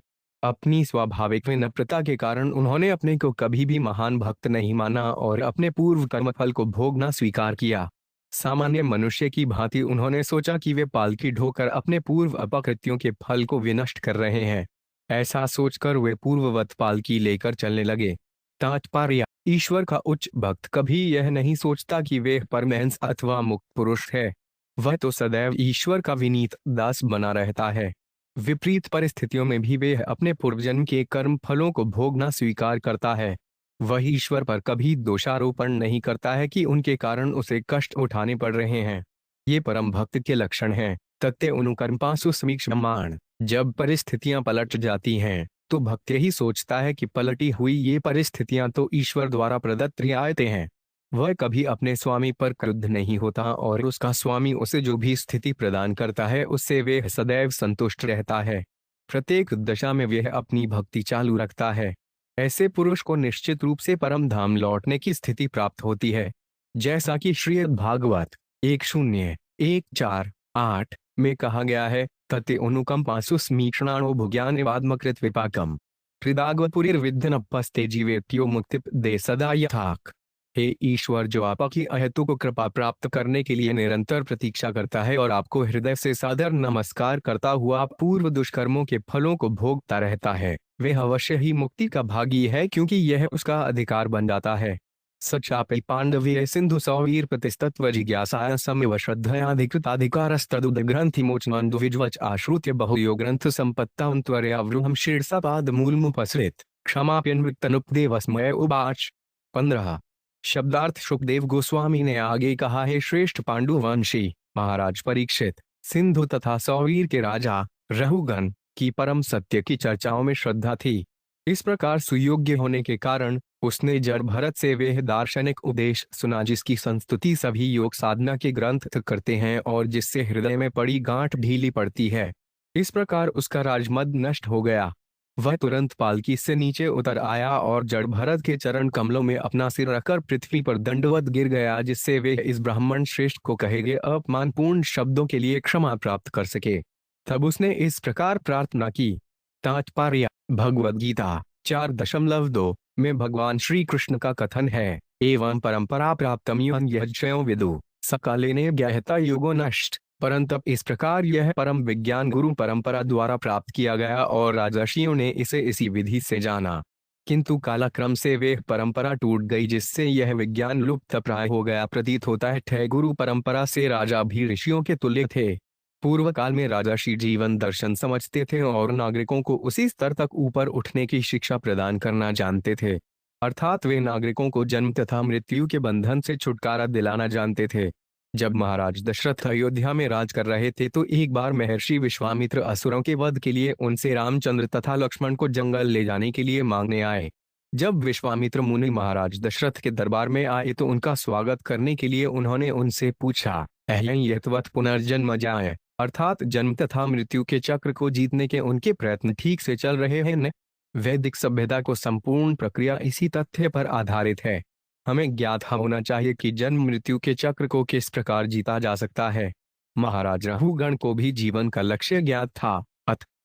अपनी स्वाभाविक विनम्रता के कारण उन्होंने अपने को कभी भी महान भक्त नहीं माना और अपने पूर्व कर्मफल को भोगना स्वीकार किया। सामान्य मनुष्य की भांति उन्होंने सोचा कि वे पालकी ढोकर अपने पूर्व अपकृत्यों के फल को विनष्ट कर रहे हैं। ऐसा सोचकर वे पूर्ववत पालकी लेकर चलने लगे। तात्पर्य: ईश्वर का उच्च भक्त कभी यह नहीं सोचता कि वे परमहंस अथवा मुक्त पुरुष है। वह तो सदैव ईश्वर का विनीत दास बना रहता है। विपरीत परिस्थितियों में भी वे अपने पूर्वजन्म के कर्म फलों को भोगना स्वीकार करता है। वह ईश्वर पर कभी दोषारोपण नहीं करता है कि उनके कारण उसे कष्ट उठाने पड़ रहे हैं। ये परम भक्त के लक्षण हैं। तत्ते अनुकंपासु समीक्षमाण। जब परिस्थितियां पलट जाती हैं तो भक्त यही सोचता है कि पलटी हुई ये परिस्थितियां तो ईश्वर द्वारा प्रदत्त रियायतें हैं। वह कभी अपने स्वामी पर क्रुद्ध नहीं होता और उसका स्वामी उसे जो भी स्थिति प्रदान करता है उससे वह सदैव संतुष्ट रहता है। प्रत्येक दशा में वह अपनी भक्ति चालू रखता है। ऐसे पुरुष को निश्चित रूप से परम धाम लौटने की स्थिति प्राप्त होती है। जैसा कि श्रीमद् भागवत 1.0.1.4.8 में कहा गया है, तते अनुकंपासुस्मीक्षणाणो भुज्ञानवादमकृत विपाकम हृदागपुरीर्विद्धनपस्ते जीवेत्यो मुक्तिपदे सदा यथाक। हे ईश्वर, जो आपकी अहेतुक कृपा प्राप्त करने के लिए निरंतर प्रतीक्षा करता है और आपको हृदय से सादर नमस्कार करता हुआ पूर्व दुष्कर्मों के फलों को भोगता रहता है, वह अवश्य ही मुक्ति का भागी है, क्योंकि यह उसका अधिकार बन जाता है। सचापि पांडवीय सिंधु सौवीर प्रतिस्तत्व जिज्ञासाया समिव श्रद्धयाधिकृताधिकारस्तदुद ग्रंथि मोचनंदु विज्वच आश्रुत्य बहुयो ग्रंथ संपत्तांत्वर्यावृहम शीर्षपाद मूलमुपसृत क्षमाप्यन्वृत्तनुपदेवस्मय उवाच। 15। शब्दार्थ सुखदेव गोस्वामी ने आगे कहा है, श्रेष्ठ पांडुवंशी महाराज परीक्षित, सिंधु तथा सौवीर के राजा रहुगण की परम सत्य की चर्चाओं में श्रद्धा थी। इस प्रकार सुयोग्य होने के कारण उसने जड़ भरत से वह दार्शनिक उपदेश सुना जिसकी संस्तुति सभी योग साधना के ग्रंथ करते हैं और जिससे हृदय में पड़ी गांठ ढीली पड़ती है। इस प्रकार उसका राजमद नष्ट हो गया। वह तुरंत पालकी से नीचे उतर आया और जड़ भरत के चरण कमलों में अपना सिर रखकर पृथ्वी पर दंडवत गिर गया, जिससे वे इस ब्राह्मण श्रेष्ठ को कहे गए अपमानपूर्ण शब्दों के लिए क्षमा प्राप्त कर सके। तब उसने इस प्रकार प्रार्थना की। तात्पर्य: भगवद गीता 4.2 में भगवान श्री कृष्ण का कथन है, एवं परंपरा प्राप्तम यज्ञयो विदु सकालेने ज्ञाहता योगो नष्ट। परंतु इस प्रकार यह परम विज्ञान गुरु परंपरा द्वारा प्राप्त किया गया और राजर्षियों ने इसे इसी विधि से जाना, किंतु कालक्रम से वह परंपरा टूट गई, जिससे यह विज्ञान लुप्त प्राय हो गया। प्रतीत होता है गुरु परंपरा से राजा भी ऋषियों के तुल्य थे। पूर्व काल में राजर्षि जीवन दर्शन समझते थे और नागरिकों को उसी स्तर तक ऊपर उठने की शिक्षा प्रदान करना जानते थे, अर्थात वे नागरिकों को जन्म तथा मृत्यु के बंधन से छुटकारा दिलाना जानते थे। जब महाराज दशरथ अयोध्या में राज कर रहे थे तो एक बार महर्षि विश्वामित्र असुरों के वध के लिए उनसे रामचंद्र तथा लक्ष्मण को जंगल ले जाने के लिए मांगने आए। जब विश्वामित्र मुनि महाराज दशरथ के दरबार में आए तो उनका स्वागत करने के लिए उन्होंने उनसे पूछा, यथवत पुनर्जन्म जाए, अर्थात जन्म तथा मृत्यु के चक्र को जीतने के उनके प्रयत्न ठीक से चल रहे हैं न? वैदिक सभ्यता को संपूर्ण प्रक्रिया इसी तथ्य पर आधारित है। हमें ज्ञात होना चाहिए कि जन्म मृत्यु के चक्र को किस प्रकार जीता जा सकता है। महाराज रहुगण को भी जीवन का लक्ष्य ज्ञात था।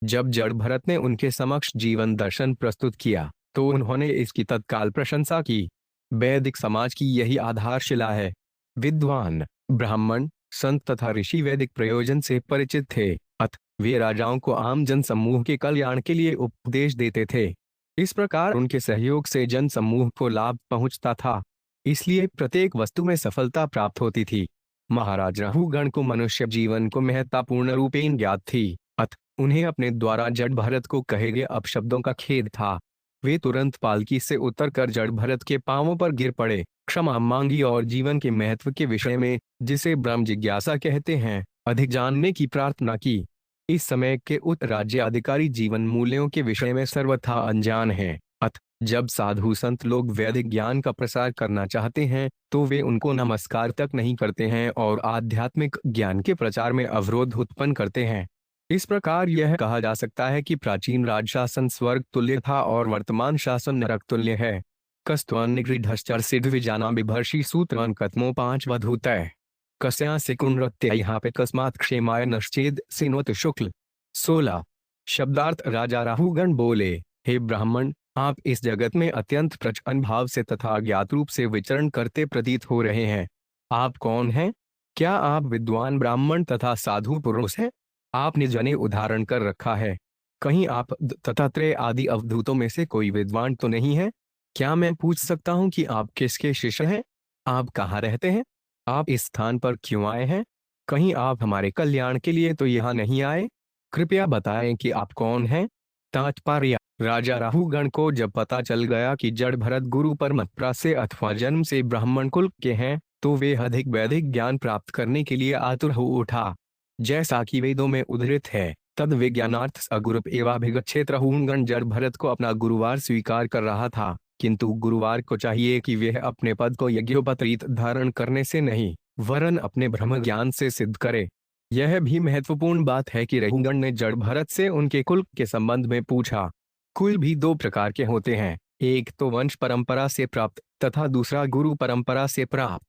जब जड़ भरत ने उनके समक्ष जीवन दर्शन प्रस्तुत किया तो उन्होंने इसकी तत्काल प्रशंसा की। वैदिक समाज की यही आधारशिला है। विद्वान ब्राह्मण संत तथा ऋषि वैदिक प्रयोजन से परिचित थे। वे राजाओं को आम जन समूह के कल्याण के लिए उपदेश देते थे। इस प्रकार उनके सहयोग से जन समूह को लाभ पहुंचता था, इसलिए प्रत्येक वस्तु में सफलता प्राप्त होती थी। महाराज रहुगण को मनुष्य जीवन को महत्वपूर्ण रूपेण ज्ञात थी। उन्हें अपने द्वारा जड़ भरत को कहे गए अपशब्दों का खेद था। वे तुरंत पालकी से उतरकर जड़ भरत के पांवों पर गिर पड़े, क्षमा मांगी और जीवन के महत्व के विषय में, जिसे ब्रह्म जिज्ञासा कहते हैं, अधिक जानने की प्रार्थना की। इस समय के उत्तराज्य अधिकारी जीवन मूल्यों के विषय में सर्वथा अनजान हैं। जब साधु संत लोग वैदिक ज्ञान का प्रसार करना चाहते हैं तो वे उनको नमस्कार तक नहीं करते हैं और आध्यात्मिक ज्ञान के प्रचार में अवरोध उत्पन्न करते हैं। इस प्रकार यह कहा जा सकता है कि प्राचीन राजशासन स्वर्ग तुल्य था और वर्तमान शासन नरक तुल्य है। कस्त्वनिगृढ़श्चर सिद्धविजाना बिभर्षि सूत्रन कत्मो 5 वधूतय कस्या सिकुनृत्य यहाँ पे कस्मात् क्षेमाय नश्चेद सिनोत शुक्ल। 16। शब्दार्थ राजा राहुगण बोले, हे ब्राह्मण, आप इस जगत में अत्यंत प्रचंड भाव से तथा अज्ञात रूप से विचरण करते प्रतीत हो रहे हैं। आप कौन हैं? क्या आप विद्वान ब्राह्मण तथा साधु पुरुष हैं? आपने जने उदाहरण कर रखा है। कहीं आप दत्तात्रेय आदि अवधूतों में से कोई विद्वान तो नहीं है? क्या मैं पूछ सकता हूँ कि आप किसके शिष्य हैं? आप कहाँ रहते हैं? आप इस स्थान पर क्यों आए हैं? कहीं आप हमारे कल्याण के लिए तो यहाँ नहीं आए? कृपया बताएं कि आप कौन हैं। तात्पर्य: राजा राहुगण को जब पता चल गया कि जड़ भरत गुरु परंपरा से अथवा जन्म से ब्राह्मण कुल के हैं तो वे अधिक वैदिक ज्ञान प्राप्त करने के लिए आतुर हो उठा। जैसा कि वेदों में उद्धृत है, तद विज्ञानार्थ अगुरुप एवाभिगच्छेत रहुगण जड़ भरत को अपना गुरुवार स्वीकार कर रहा था। किंतु गुरुवार को चाहिए कि वह अपने पद को यज्ञोपवीत धारण करने से नहीं, वरन अपने ब्रह्म ज्ञान से सिद्ध करे। यह भी महत्वपूर्ण बात है कि रघुगण ने जड़ भरत से उनके कुल के संबंध में पूछा। कुल भी दो प्रकार के होते हैं, एक तो वंश परंपरा से प्राप्त तथा दूसरा गुरु परंपरा से प्राप्त।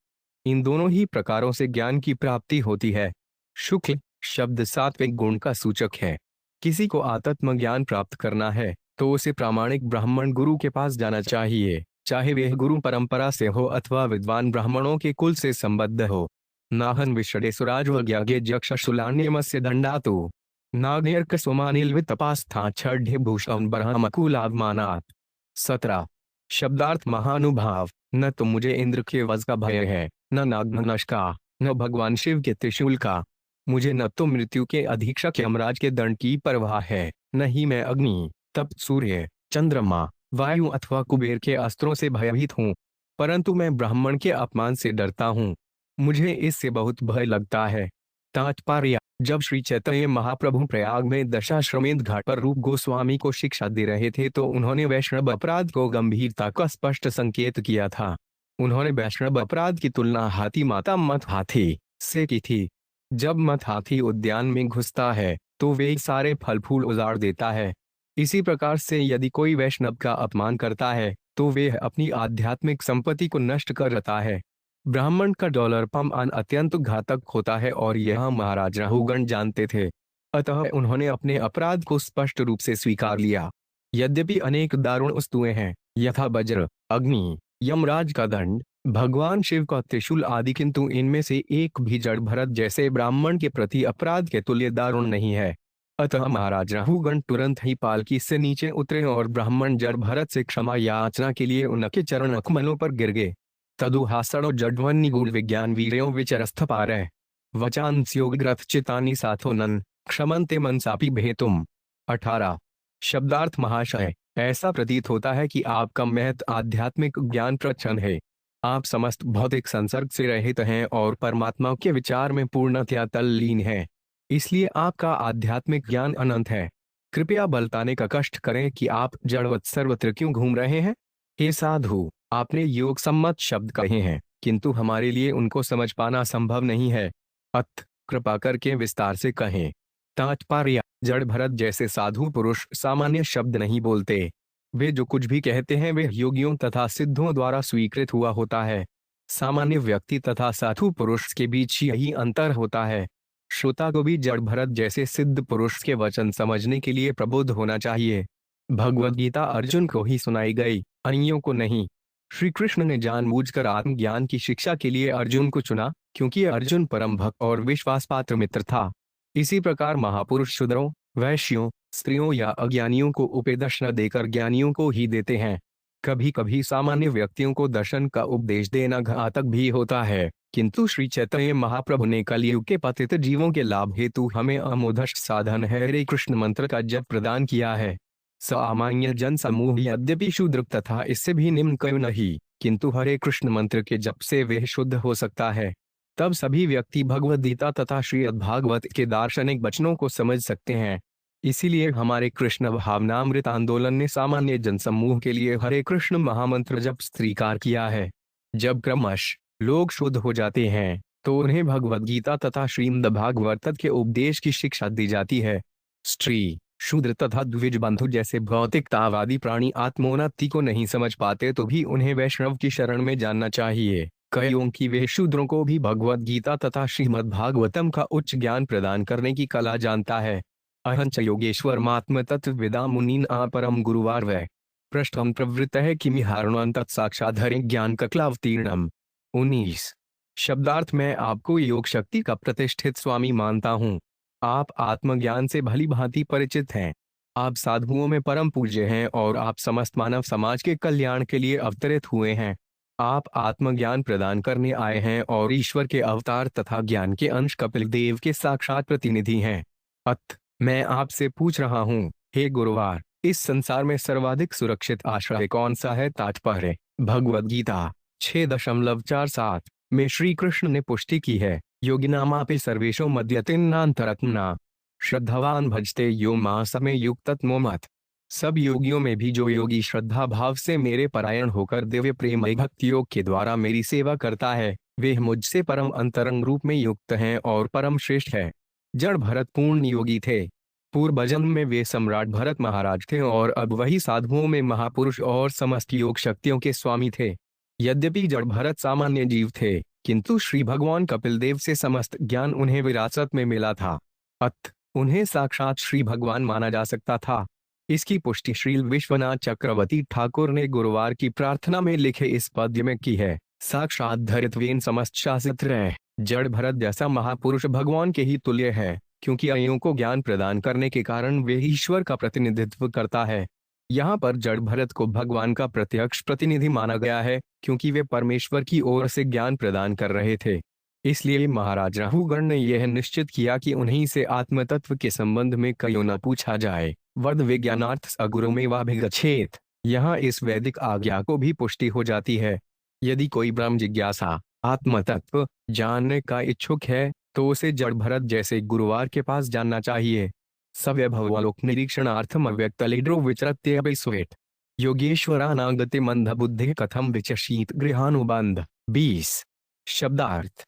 इन दोनों ही प्रकारों से ज्ञान की प्राप्ति होती है। शुक्ल शब्द सात्विक गुण का सूचक है। किसी को आत्म ज्ञान प्राप्त करना है तो उसे प्रामाणिक ब्राह्मण गुरु के पास जाना चाहिए, चाहे वह गुरु परंपरा से हो अथवा विद्वान ब्राह्मणों के कुल से संबद्ध हो। नाहन विषडे सुराज्ञे जक्षशुलान्यमस्य दंडातु नागर्क सोमानिल तपास्था छड्ढे भूषण ब्रह्मकुलाभमानात्। 17 शब्दार्थ महानुभाव। न तो मुझे इंद्र के वज्र का भय है, न नागनश का, न भगवान शिव के त्रिशूल का। मुझे न तो मृत्यु के अधीक्षक यमराज के दंड की परवाह है, न ही मैं अग्नि, तप, सूर्य, चंद्रमा, वायु अथवा कुबेर के अस्त्रों से भयभीत हूँ, परंतु मैं ब्राह्मण के अपमान से डरता हूँ। मुझे इससे बहुत भय लगता है। तात्पर्य। जब श्री चैतन्य महाप्रभु प्रयाग में दशाश्वमेध घाट पर रूप गोस्वामी को शिक्षा दे रहे थे तो उन्होंने वैष्णव अपराध को गंभीरता का स्पष्ट संकेत किया था। उन्होंने वैष्णव अपराध की तुलना हाथी माता मत हाथी से की थी। जब मत हाथी उद्यान में घुसता है तो वे सारे फल फूल उजाड़ देता है। इसी प्रकार से यदि कोई वैष्णव का अपमान करता है तो वे अपनी आध्यात्मिक संपत्ति को नष्ट कर रहा है। ब्राह्मण का डॉलरपमान अत्यंत घातक होता है और यह महाराज रघुगण जानते थे, अतः उन्होंने अपने अपराध को स्पष्ट रूप से स्वीकार लिया। यद्यपि अनेक दारुण वस्तुएं हैं, यथा वज्र, अग्नि, यमराज का दंड, भगवान शिव का त्रिशूल आदि, किंतु इनमें से एक भी जड़ भरत जैसे ब्राह्मण के प्रति अपराध के तुल्य दारुण नहीं है। अतः महाराज रघुगण तुरंत ही पालकी से नीचे उतरे और ब्राह्मण जड़ भरत से क्षमा याचना के लिए उनके चरण कमलों पर गिर गए। तदुहासणो जड्वन्नि गुण विज्ञान वीर्यों विचरस्थ पारय वचांस्योग्रथ चितानि साथोनन क्षमन्ते मनसापि भेतुम। 18 शब्दार्थ। महाशय, ऐसा प्रतीत होता है कि आपका महत आध्यात्मिक ज्ञान प्रचंड है। आप समस्त भौतिक संसर्ग से रहित हैं और परमात्मा के विचार में पूर्णतया तल्लीन हैं, इसलिए आपका आध्यात्मिक ज्ञान अनंत है। कृपया बलताने का कष्ट करें कि आप जड़वत सर्वत्र क्यों घूम रहे हैं। हे साधु, आपने योग सम्मत शब्द कहे हैं, किंतु हमारे लिए उनको समझ पाना संभव नहीं है, अतः कृपा करके विस्तार से कहें। तात्पर्य। जड़ भरत जैसे साधु पुरुष सामान्य शब्द नहीं बोलते। वे जो कुछ भी कहते हैं वे योगियों तथा सिद्धों द्वारा स्वीकृत हुआ होता है। सामान्य व्यक्ति तथा साधु पुरुष के बीच यही अंतर होता है। श्रोता को भी जड़ भरत जैसे सिद्ध पुरुष के वचन समझने के लिए प्रबुद्ध होना चाहिए। भगवद गीता अर्जुन को ही सुनाई गई, अन्यों को नहीं। श्री कृष्ण ने जानबूझकर आत्मज्ञान की शिक्षा के लिए अर्जुन को चुना, क्योंकि अर्जुन परम भक्त और विश्वास पात्र मित्र था। इसी प्रकार महापुरुष शूद्रों, वैश्यों, स्त्रियों या अज्ञानियों को उपदेश देकर ज्ञानियों को ही देते हैं। कभी कभी सामान्य व्यक्तियों को दर्शन का उपदेश देना घातक भी होता है, किंतु श्री चैतन्य महाप्रभु ने कलयुग के पतित जीवों के लाभ हेतु हमें अमोघ साधन हरे कृष्ण मंत्र का जप प्रदान किया है। सामान्य जन समूह यद्यपि शूद्र तथा इससे भी निम्न क्यों नहीं, किंतु हरे कृष्ण मंत्र के जप से वह शुद्ध हो सकता है। तब सभी व्यक्ति भगवद गीता तथा श्रीमद् भागवत के दार्शनिक वचनों को समझ सकते हैं। इसीलिए हमारे कृष्ण भावनामृत आंदोलन ने सामान्य जनसमूह के लिए हरे कृष्ण महामंत्र जप स्वीकार किया है। जब क्रमश लोग शुद्ध हो जाते हैं तो उन्हें भगवद गीता तथा श्रीमद् भागवत के उपदेश की शिक्षा दी जाती है। स्त्री, शूद्र तथा द्विज बंधु जैसे भौतिकतावादी प्राणी आत्मोन्नति को नहीं समझ पाते तो भी उन्हें वैष्णव की शरण में जानना चाहिए, क्योंकि वे शूद्रों को भी भगवद गीता तथा श्रीमद् भागवतम का उच्च ज्ञान प्रदान करने की कला जानता है। अहंच योगेश्वर मात्म तत्व विदा मुनीन परम गुरुवार वै पृष्ठम प्रवृत्त है किमिहारणं तत्साक्षाधरे ज्ञान कक्लावतीर्णम। 19 शब्दार्थ। मैं आपको योग शक्ति का प्रतिष्ठित स्वामी मानता हूँ। आप आत्मज्ञान से भली भांति परिचित हैं। आप साधुओं में परम पूज्य हैं और आप समस्त मानव समाज के कल्याण के लिए अवतरित हुए हैं। आप आत्मज्ञान प्रदान करने आए हैं और ईश्वर के अवतार तथा ज्ञान के अंश कपिल देव के साक्षात प्रतिनिधि हैं। अतः मैं आपसे पूछ रहा हूँ, हे गुरुवार, इस संसार में सर्वाधिक सुरक्षित आश्रय कौन सा है। तात्पर्य। भगवद गीता 6.47 में श्री कृष्ण ने पुष्टि की है, योगिनामापि सर्वेषु मद्यतेन्नान्तरत्ना श्रद्धावान भजते यो मां समे युक्ततमो मत। सब योगियों में भी जो योगी श्रद्धा भाव से मेरे परायण होकर दिव्य प्रेम भक्ति योग के द्वारा मेरी सेवा करता है, वे मुझसे परम अंतरंग रूप में युक्त हैं और परम श्रेष्ठ है। जड़ भरत पूर्ण योगी थे। पूर्व जन्म में वे सम्राट भरत महाराज थे और अब वही साधुओं में महापुरुष और समस्त योग शक्तियों के स्वामी थे। यद्यपि जड़ भरत सामान्य जीव थे, किंतु श्री भगवान कपिल देव से समस्त ज्ञान उन्हें विरासत में मिला था। अतः उन्हें साक्षात श्री भगवान माना जा सकता था। इसकी पुष्टि श्री विश्वनाथ चक्रवर्ती ठाकुर ने गुरुवार की प्रार्थना में लिखे इस पद्य में की है। साक्षात धरित्वेन समस्त शासित रह। जड़ भरत जैसा महापुरुष भगवान के ही तुल्य है, क्योंकि अयों को ज्ञान प्रदान करने के कारण वे ईश्वर का प्रतिनिधित्व करता है। यहाँ पर जड़ भरत को भगवान का प्रत्यक्ष प्रतिनिधि माना गया है, क्योंकि वे परमेश्वर की ओर से ज्ञान प्रदान कर रहे थे। इसलिए महाराज राहुगण ने यह निश्चित किया कि उन्हीं से आत्मतत्व के संबंध में कयो न पूछा जाए। वद विज्ञानार्थ अगुरु में वाभिगच्छेत। यहाँ इस वैदिक आज्ञा को भी पुष्टि हो जाती है। यदि कोई ब्रह्म जिज्ञासा आत्मतत्व जानने का इच्छुक है तो उसे जड़ भरत जैसे गुरुवार के पास जानना चाहिए। सव्यभवलोक निरीक्षणार्थम अव्यक्तलिड्रो विचरत्यभिस्वेट। योगेश्वरानागति मंद बुद्धि कथम विचशीत गृहानुबंध। 20। शब्दार्थ।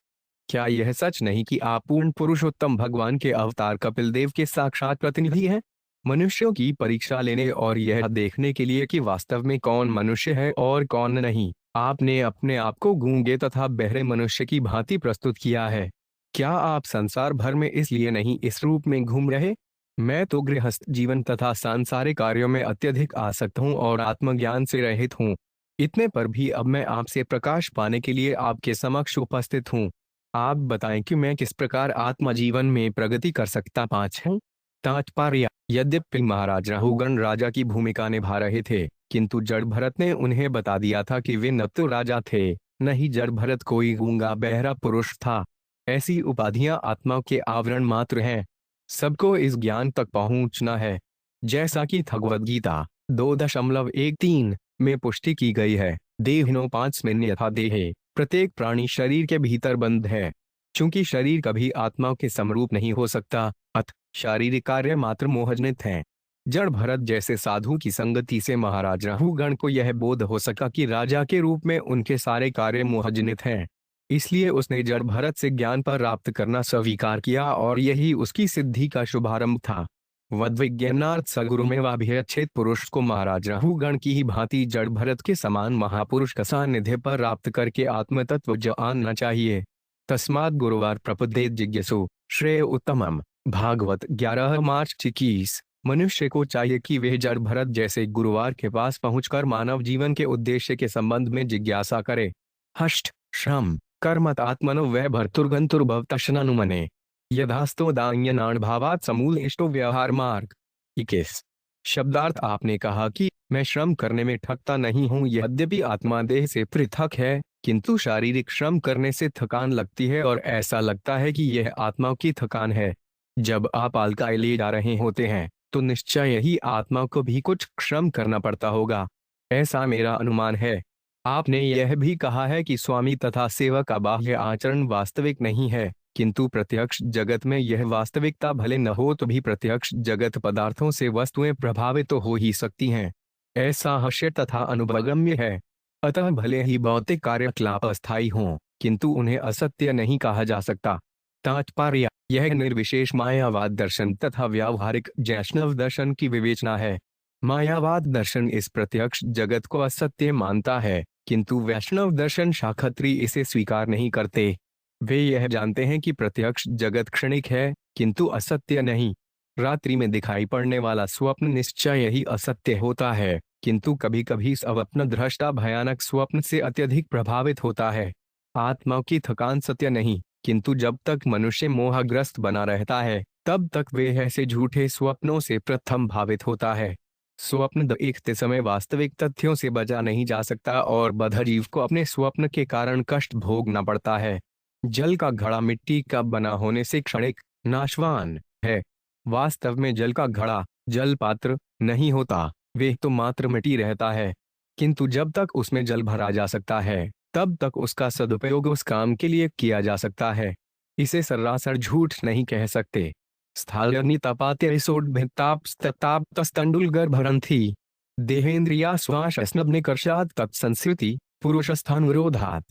क्या यह सच नहीं कि आप पूर्ण पुरुषोत्तम भगवान के अवतार कपिल देव के साक्षात प्रतिनिधि हैं? मनुष्यों की परीक्षा लेने और यह देखने के लिए कि वास्तव में कौन मनुष्य है और कौन नहीं, आपने अपने आप को गूंगे तथा बहरे मनुष्य की भांति प्रस्तुत किया है। क्या आप संसार भर में इसलिए नहीं इस रूप में घूम रहे? मैं तो गृहस्थ जीवन तथा सांसारिक कार्यों में अत्यधिक आसक्त हूँ और आत्मज्ञान से रहित हूँ। इतने पर भी अब मैं आपसे प्रकाश पाने के लिए आपके समक्ष उपस्थित हूँ। आप बताएं कि मैं किस प्रकार आत्मा जीवन में प्रगति कर सकता। 5 है तात्पर्य। यद्यपि महाराज राहुगण राजा की भूमिका निभा रहे थे, किंतु जड़ भरत ने उन्हें बता दिया था कि वे न तो राजा थे, न ही जड़ भरत कोई गूंगा बहरा पुरुष था। ऐसी उपाधियां आत्मा के आवरण मात्र हैं। सबको इस ज्ञान तक पहुंचना है। जैसा कि भगवद गीता 2.13 में पुष्टि की गई है, देहिनो 5 में यथा देहे। प्रत्येक प्राणी शरीर के भीतर बंद है। चूंकि शरीर कभी आत्मा के समरूप नहीं हो सकता, अतः शारीरिक कार्य मात्र मोहजनित हैं। जड़ भरत जैसे साधु की संगति से महाराज राहुगण को यह बोध हो सका कि राजा के रूप में उनके सारे कार्य मोहजनित हैं। इसलिए उसने जड़ भरत से ज्ञान प्राप्त करना स्वीकार किया और यही उसकी सिद्धि का शुभारंभ था। वद्विज्ञानार्थ सगुरु में वाभिच्छेद पुरुष को महाराज राहुगण की ही भांति जड़ भरत के समान महापुरुष का सानिध्य प्राप्त करके आत्मतत्व जानना चाहिए। तस्मात् गुरुवार प्रपद्येत जिज्ञासु श्रेय उत्तमम। भागवत 11 मार्च 21। मनुष्य को चाहिए कि वह जड़ भरत जैसे गुरुवार के पास पहुंचकर मानव जीवन के उद्देश्य के संबंध में जिज्ञासा करे। हष्ट श्रम कर्मत आत्मनो वह भर्तुर्गंतुर्भवतशनानुमने यथास्तो दान्यनाण भावात समूल इष्टो व्यवहार मार्ग। 21। शब्दार्थ। आपने कहा कि मैं श्रम करने में थकता नहीं हूँ। यद्यपि आत्मा देह से पृथक है, किंतु शारीरिक श्रम करने से थकान लगती है और ऐसा लगता है कि यह आत्मा की थकान है। जब आप अलकाय ले जा रहे होते हैं तो निश्चय ही आत्मा को भी कुछ श्रम करना पड़ता होगा, ऐसा मेरा अनुमान है। आपने यह भी कहा है कि स्वामी तथा सेवक का बाह्य आचरण वास्तविक नहीं है, किंतु प्रत्यक्ष जगत में यह वास्तविकता भले न हो तो भी प्रत्यक्ष जगत पदार्थों से वस्तुएं प्रभावित तो हो ही सकती हैं। ऐसा हश्य तथा अनुभवगम्य है। अतः भले ही भौतिक कार्यकलाप अस्थायी हों, किंतु उन्हें असत्य नहीं कहा जा सकता। तात्पर्य। यह निर्विशेष मायावाद दर्शन तथा व्यावहारिक वैष्णव दर्शन की विवेचना है। मायावाद दर्शन इस प्रत्यक्ष जगत को असत्य मानता है, किंतु वैष्णव दर्शन शाखत्री इसे स्वीकार नहीं करते। वे यह जानते हैं कि प्रत्यक्ष जगत क्षणिक है, किंतु असत्य नहीं। रात्रि में दिखाई पड़ने वाला स्वप्न निश्चय ही असत्य होता है, किंतु कभी कभी स्वप्न दृष्टा भयानक स्वप्न से अत्यधिक प्रभावित होता है। आत्मा की थकान सत्य नहीं, किंतु जब तक मनुष्य मोहग्रस्त बना रहता है तब तक वे ऐसे झूठे स्वप्नों से प्रथम भावित होता है। स्वप्न देखते समय वास्तविक तथ्यों से बचा नहीं जा सकता और बद्धजीव को अपने स्वप्न के कारण कष्ट भोगना पड़ता है। जल का घड़ा मिट्टी का बना होने से क्षणिक नाशवान है। वास्तव में जल का घड़ा जल पात्र नहीं होता, वे तो मात्र मिट्टी रहता है। किंतु जब तक उसमें जल भरा जा सकता है तब तक उसका सदुपयोग उस काम के लिए किया जा सकता है। इसे सरासर झूठ नहीं कह सकते। स्थाल्यनि तपाते सोड्भित्ताप तस्तंडुल गर्भरंथी देहेन्द्रिया श्वासस्नग्निकर्षात् तत्संस्कृति पुरुषस्थानुरोधात्।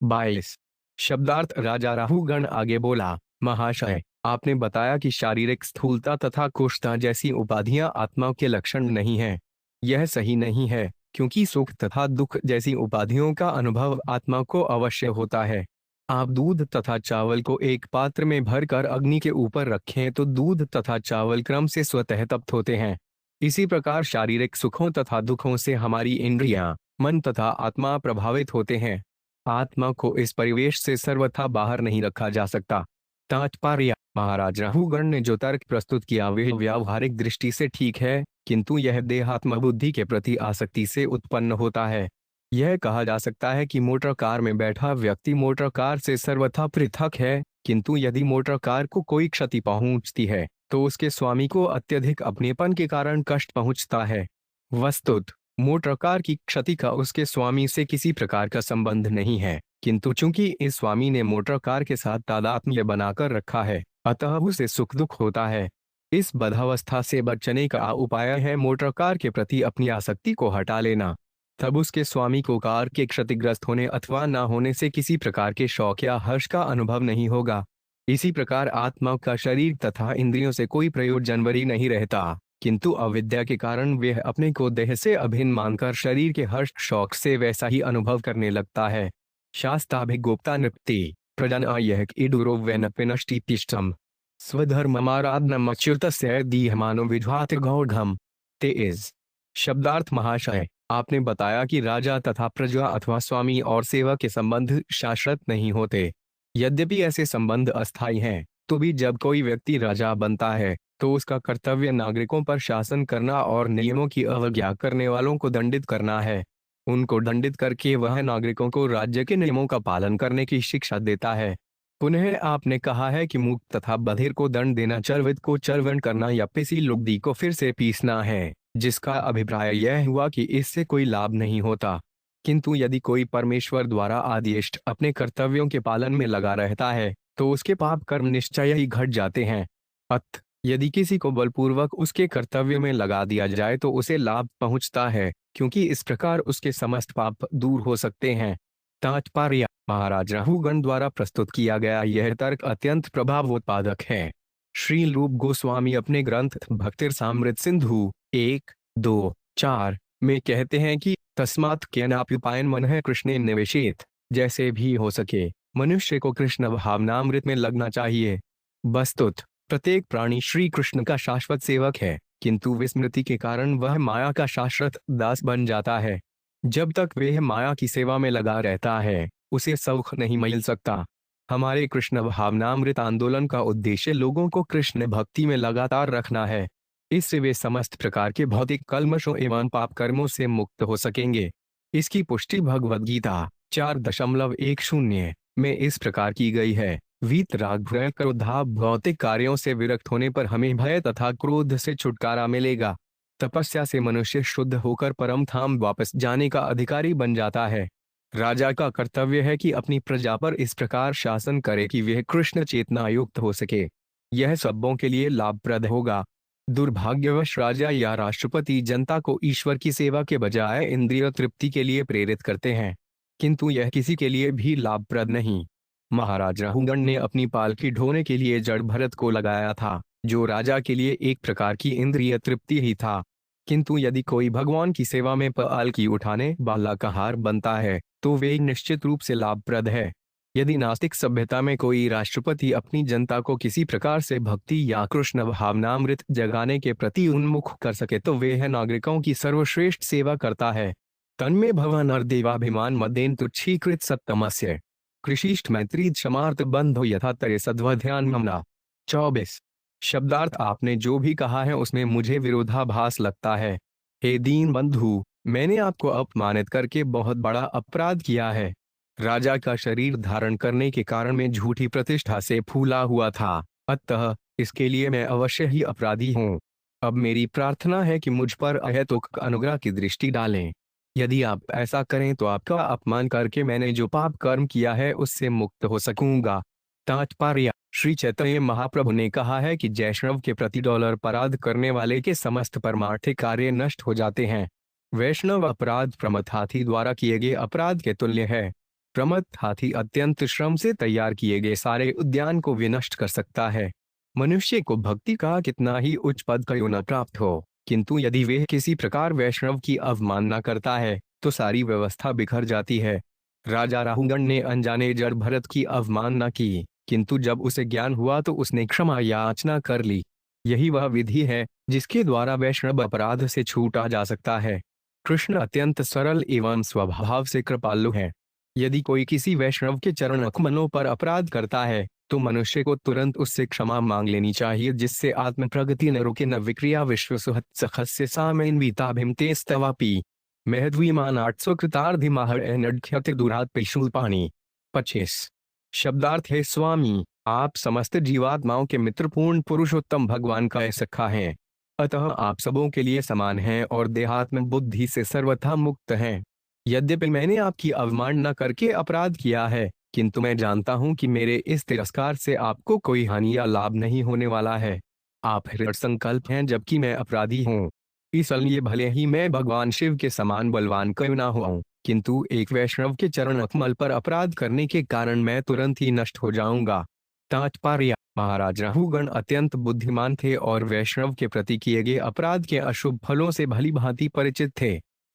22। शब्दार्थ राजा राहुगण आगे बोला, महाशय, आपने बताया कि शारीरिक स्थूलता तथा कुष्ठता जैसी उपाधियां आत्मा के लक्षण नहीं है। यह सही नहीं है, क्योंकि सुख तथा दुख जैसी उपाधियों का अनुभव आत्मा को अवश्य होता है। आप दूध तथा चावल को एक पात्र में भरकर अग्नि के ऊपर रखें तो दूध तथा चावल क्रम से स्वतः तप्त होते हैं। इसी प्रकार शारीरिक सुखों तथा दुखों से हमारी इंद्रियां, मन तथा आत्मा प्रभावित होते हैं। आत्मा को इस परिवेश से सर्वथा बाहर नहीं रखा जा सकता। तात्पर्य, महाराज राहुगण ने जो तर्क प्रस्तुत किया वह व्यावहारिक दृष्टि से ठीक है, किंतु यह देहात्म बुद्धि के प्रति आसक्ति से उत्पन्न होता है। यह कहा जा सकता है कि मोटर कार में बैठा व्यक्ति मोटर कार से सर्वथा पृथक है, किंतु यदि मोटर कार को कोई क्षति पहुंचती है तो उसके स्वामी को अत्यधिक अपनेपन के कारण कष्ट पहुंचता है। वस्तुतः मोटर कार की क्षति का उसके स्वामी से किसी प्रकार का संबंध नहीं है, किंतु चूंकि इस स्वामी ने मोटर कार के साथ तादात्म्य बनाकर रखा है, अतः उसे सुख दुख होता है। इस बद्धावस्था से बचने का उपाय है मोटर कार के प्रति अपनी आसक्ति को हटा लेना। तब उसके स्वामी को कार के क्षतिग्रस्त होने अथवा न होने से किसी प्रकार के शौक या हर्ष का अनुभव नहीं होगा। इसी प्रकार आत्मा का शरीर तथा इंद्रियों से कोई प्रयोजनवरी नहीं रहता, किंतु अविद्या के कारण वह अपने को देह से अभिन्न मानकर शरीर के हर्ष शौक से वैसा ही अनुभव करने लगता है। शास्त्राभिगोप्ता नृप्ति प्रजनयः इडुरो वेनपिनष्टि तिष्ठम् स्वधर्ममाराधनमच्युतस्य दीहमानो विज्वाति गौढ़म। 23। शब्दार्थ महाशय, आपने बताया कि राजा तथा प्रजा अथवा स्वामी और सेवक के संबंध शाश्वत नहीं होते। यद्यपि ऐसे संबंध अस्थायी हैं, तो भी जब कोई व्यक्ति राजा बनता है तो उसका कर्तव्य नागरिकों पर शासन करना और नियमों की अवज्ञा करने वालों को दंडित करना है। उनको दंडित करके वह नागरिकों को राज्य के नियमों का पालन करने की शिक्षा देता है। पुनः आपने कहा है कि मूक तथा बधिर को दंड देना, चरवित को चरवण करना या पिसी लुगदी को फिर से पीसना है, जिसका अभिप्राय यह हुआ कि इससे कोई लाभ नहीं होता। किंतु यदि कोई परमेश्वर द्वारा आदिष्ट अपने कर्तव्यों के पालन में लगा रहता है तो उसके पाप कर्म निश्चय ही घट जाते हैं। अतः यदि किसी को बलपूर्वक उसके कर्तव्य में लगा दिया जाए तो उसे लाभ पहुंचता है, क्योंकि इस प्रकार उसके समस्त पाप दूर हो सकते हैं। तात्पर्य, महाराज राहुगण द्वारा प्रस्तुत किया गया यह तर्क अत्यंत प्रभावोत्पादक है। श्री रूप गोस्वामी अपने ग्रंथ भक्तिरसामृत सिंधु 1, 2, 4 में कहते हैं कि तस्मात् केनाप्युपायन मनः कृष्णे निवेशित, जैसे भी हो सके मनुष्य को कृष्ण भावनामृत में लगना चाहिए। वस्तुतः प्रत्येक प्राणी श्री कृष्ण का शाश्वत सेवक है, किंतु विस्मृति के कारण वह माया का शाश्वत दास बन जाता है। जब तक वह माया की सेवा में लगा रहता है उसे सुख नहीं मिल सकता। हमारे कृष्ण भावनामृत आंदोलन का उद्देश्य लोगों को कृष्ण भक्ति में लगातार रखना है। इससे वे समस्त प्रकार के भौतिक कल्मशों एवं पाप कर्मों से मुक्त हो सकेंगे। इसकी पुष्टि भगवद गीता 4.10 में इस प्रकार की गई है, वीतराग भय क्रोधा, भौतिक कार्यों से विरक्त होने पर हमें भय तथा क्रोध से छुटकारा मिलेगा। तपस्या से मनुष्य शुद्ध होकर परम धाम वापस जाने का अधिकारी बन जाता है। राजा का कर्तव्य है कि अपनी प्रजा पर इस प्रकार शासन करे कि वह कृष्ण चेतना युक्त हो सके। यह सबों के लिए लाभप्रद होगा। दुर्भाग्यवश राजा या राष्ट्रपति जनता को ईश्वर की सेवा के बजाय इंद्रिय तृप्ति के लिए प्रेरित करते हैं, किंतु यह किसी के लिए भी लाभप्रद नहीं। महाराज राहुगण ने अपनी पालकी ढोने के लिए जड़ भरत को लगाया था, जो राजा के लिए एक प्रकार की इंद्रिय तृप्ति ही था। किंतु यदि कोई भगवान की सेवा में पालकी उठाने वाला कहार बनता है तो वे निश्चित रूप से लाभप्रद है। यदि नास्तिक सभ्यता में कोई राष्ट्रपति अपनी जनता को किसी प्रकार से भक्ति या कृष्ण भावनामृत जगाने के प्रति उन्मुख कर सके तो वह नागरिकों की सर्वश्रेष्ठ सेवा करता है। तन्मे भवन अर्देवाभिमान मदेन तुच्छीकृत सत्तमस्य कृषिष्ठ मैत्री क्षमार्थ बंधो यथा तरे सद्वध्यान ममना। 24। शब्दार्थ, आपने जो भी कहा है उसमें मुझे विरोधाभास लगता है। हे दीन बंधु, मैंने आपको अपमानित करके बहुत बड़ा अपराध किया है। राजा का शरीर धारण करने के कारण मैं झूठी प्रतिष्ठा से फूला हुआ था, अतः इसके लिए मैं अवश्य ही अपराधी हूँ। अब मेरी प्रार्थना है कि मुझ पर अहेतुक अनुग्रह की दृष्टि डालें। यदि आप ऐसा करें तो आपका अपमान करके मैंने जो पाप कर्म किया है उससे मुक्त हो सकूंगा। तात्पर्य: श्री चैतन्य महाप्रभु ने कहा है कि वैष्णव के प्रति अपराध करने वाले के समस्त परमार्थिक कार्य नष्ट हो जाते हैं। वैष्णव अपराध प्रमथ हाथी द्वारा किए गए अपराध के तुल्य है। प्रमथ हाथी अत्यंत श्रम से तैयार किए गए सारे उद्यान को विनष्ट कर सकता है। मनुष्य को भक्ति का कितना ही उच्च पद क्यों न प्राप्त हो, किंतु यदि वह किसी प्रकार वैष्णव की अवमानना करता है तो सारी व्यवस्था बिखर जाती है। राजा राहुगण ने अनजाने जड़ भरत की अवमानना की, किंतु जब उसे ज्ञान हुआ तो उसने क्षमा याचना कर ली। यही वह विधि है जिसके द्वारा वैष्णव अपराध से छूटा जा सकता है। कृष्ण अत्यंत सरल एवं स्वभाव से कृपालु है। यदि कोई किसी वैष्णव के चरण कमलों पर अपराध करता है तो मनुष्य को तुरंत उससे क्षमा मांग लेनी चाहिए, जिससे आत्म प्रगति न रुके न विक्रिया विश्व सुहत सखस्य सामेन्विताभिमते स्तवापि महद्वीमान 800 कृतार्धिमाहर एनडख्यति दुरात पिशूल पानी। 25 शब्दार्थ है स्वामी, आप समस्त जीवात्माओं के मित्र पूर्ण पुरुषोत्तम भगवान का सखा हैं, अतः आप सबों के लिए समान हैं और देहात्म बुद्धि से सर्वथा मुक्त हैं। यद्यपि मैंने आपकी अवमानना करके अपराध किया है, किंतु मैं जानता हूं कि मेरे इस तिरस्कार से आपको कोई हानि या लाभ नहीं होने वाला है। आप हृदय संकल्प हैं जबकि मैं अपराधी हूं। इसलिए भले ही मैं भगवान शिव के समान बलवान क्यों ना हूं, किंतु एक वैष्णव के चरण कमल पर अपराध करने के कारण मैं तुरंत ही नष्ट हो जाऊंगा। तात्पर्य: महाराज राहुगण अत्यंत बुद्धिमान थे और वैष्णव के प्रति किए गए अपराध के अशुभ फलों से भली भांति परिचित थे।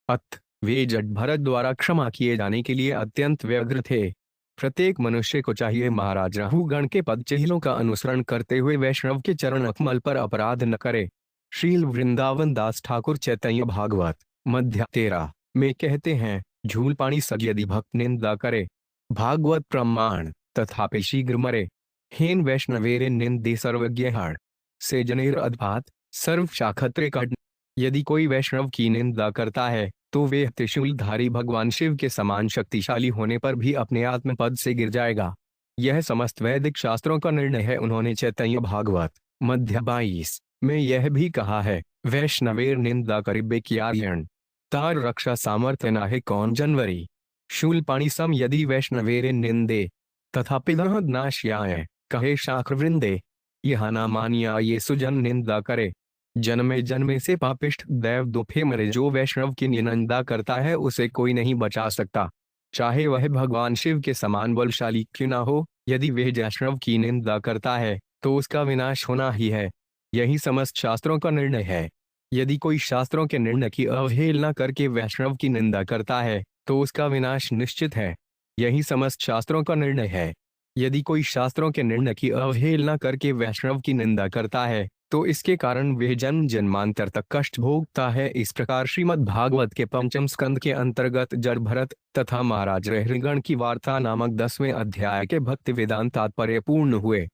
अतः वे जड़ भरत द्वारा क्षमा किए जाने के लिए अत्यंत व्यग्र थे। प्रत्येक मनुष्य को चाहिए महाराज राहुगण के पद चिन्हों का अनुसरण करते हुए वैष्णव के चरण कमल पर अपराध न करे। श्रील वृंदावन दास ठाकुर चैतन्य भागवत मध्य 13 में कहते हैं, झूल पानी सज यदि भक्त निंदा करे, भागवत प्रमाण तथापि शीघ्र मरे। हेन वैष्णवेरे निंदे सर्वज्ञहण से जनेर अद्भात सर्व शाखत्रे कट। यदि कोई वैष्णव की निंदा करता है तो वे त्रिशूलधारी भगवान शिव के समान शक्तिशाली होने पर भी अपने आत्मपद से गिर जाएगा। यह समस्त वैदिक शास्त्रों का निर्णय है। उन्होंने चैतन्य भागवत मध्य 22 में यह भी कहा है, वैष्णवेर निंदा करिबे कियार्यण तार रक्षा सामर्थ्य नाहे कौन जनवरी। शूल पाणी सम यदि वैष्णवेरे निंदे तथापि नाश्याय कहे शाख वृंदे। यह ना मानिया ये सुजन निंदा करे, जन्मे जन्मे से पापिष्ठ दैव दुफे मरे। जो वैष्णव की निंदा करता है उसे कोई नहीं बचा सकता, चाहे वह भगवान शिव के समान बलशाली क्यों न हो। यदि वह वैष्णव की निंदा करता है तो उसका विनाश होना ही है। यही समस्त शास्त्रों का निर्णय है। यदि कोई शास्त्रों के निर्णय की अवहेलना करके वैष्णव की निंदा करता है तो उसका विनाश निश्चित है। यही समस्त शास्त्रों का निर्णय है। यदि कोई शास्त्रों के निर्णय की अवहेलना करके वैष्णव की निंदा करता है तो इसके कारण वह जन्म जन्मांतर तक कष्ट भोगता है। इस प्रकार श्रीमद् भागवत के 5वें स्कंद के अंतर्गत जड़ भरत तथा महाराज राहुगण की वार्ता नामक 10वें अध्याय के भक्ति वेदांत तात्पर्य पूर्ण हुए।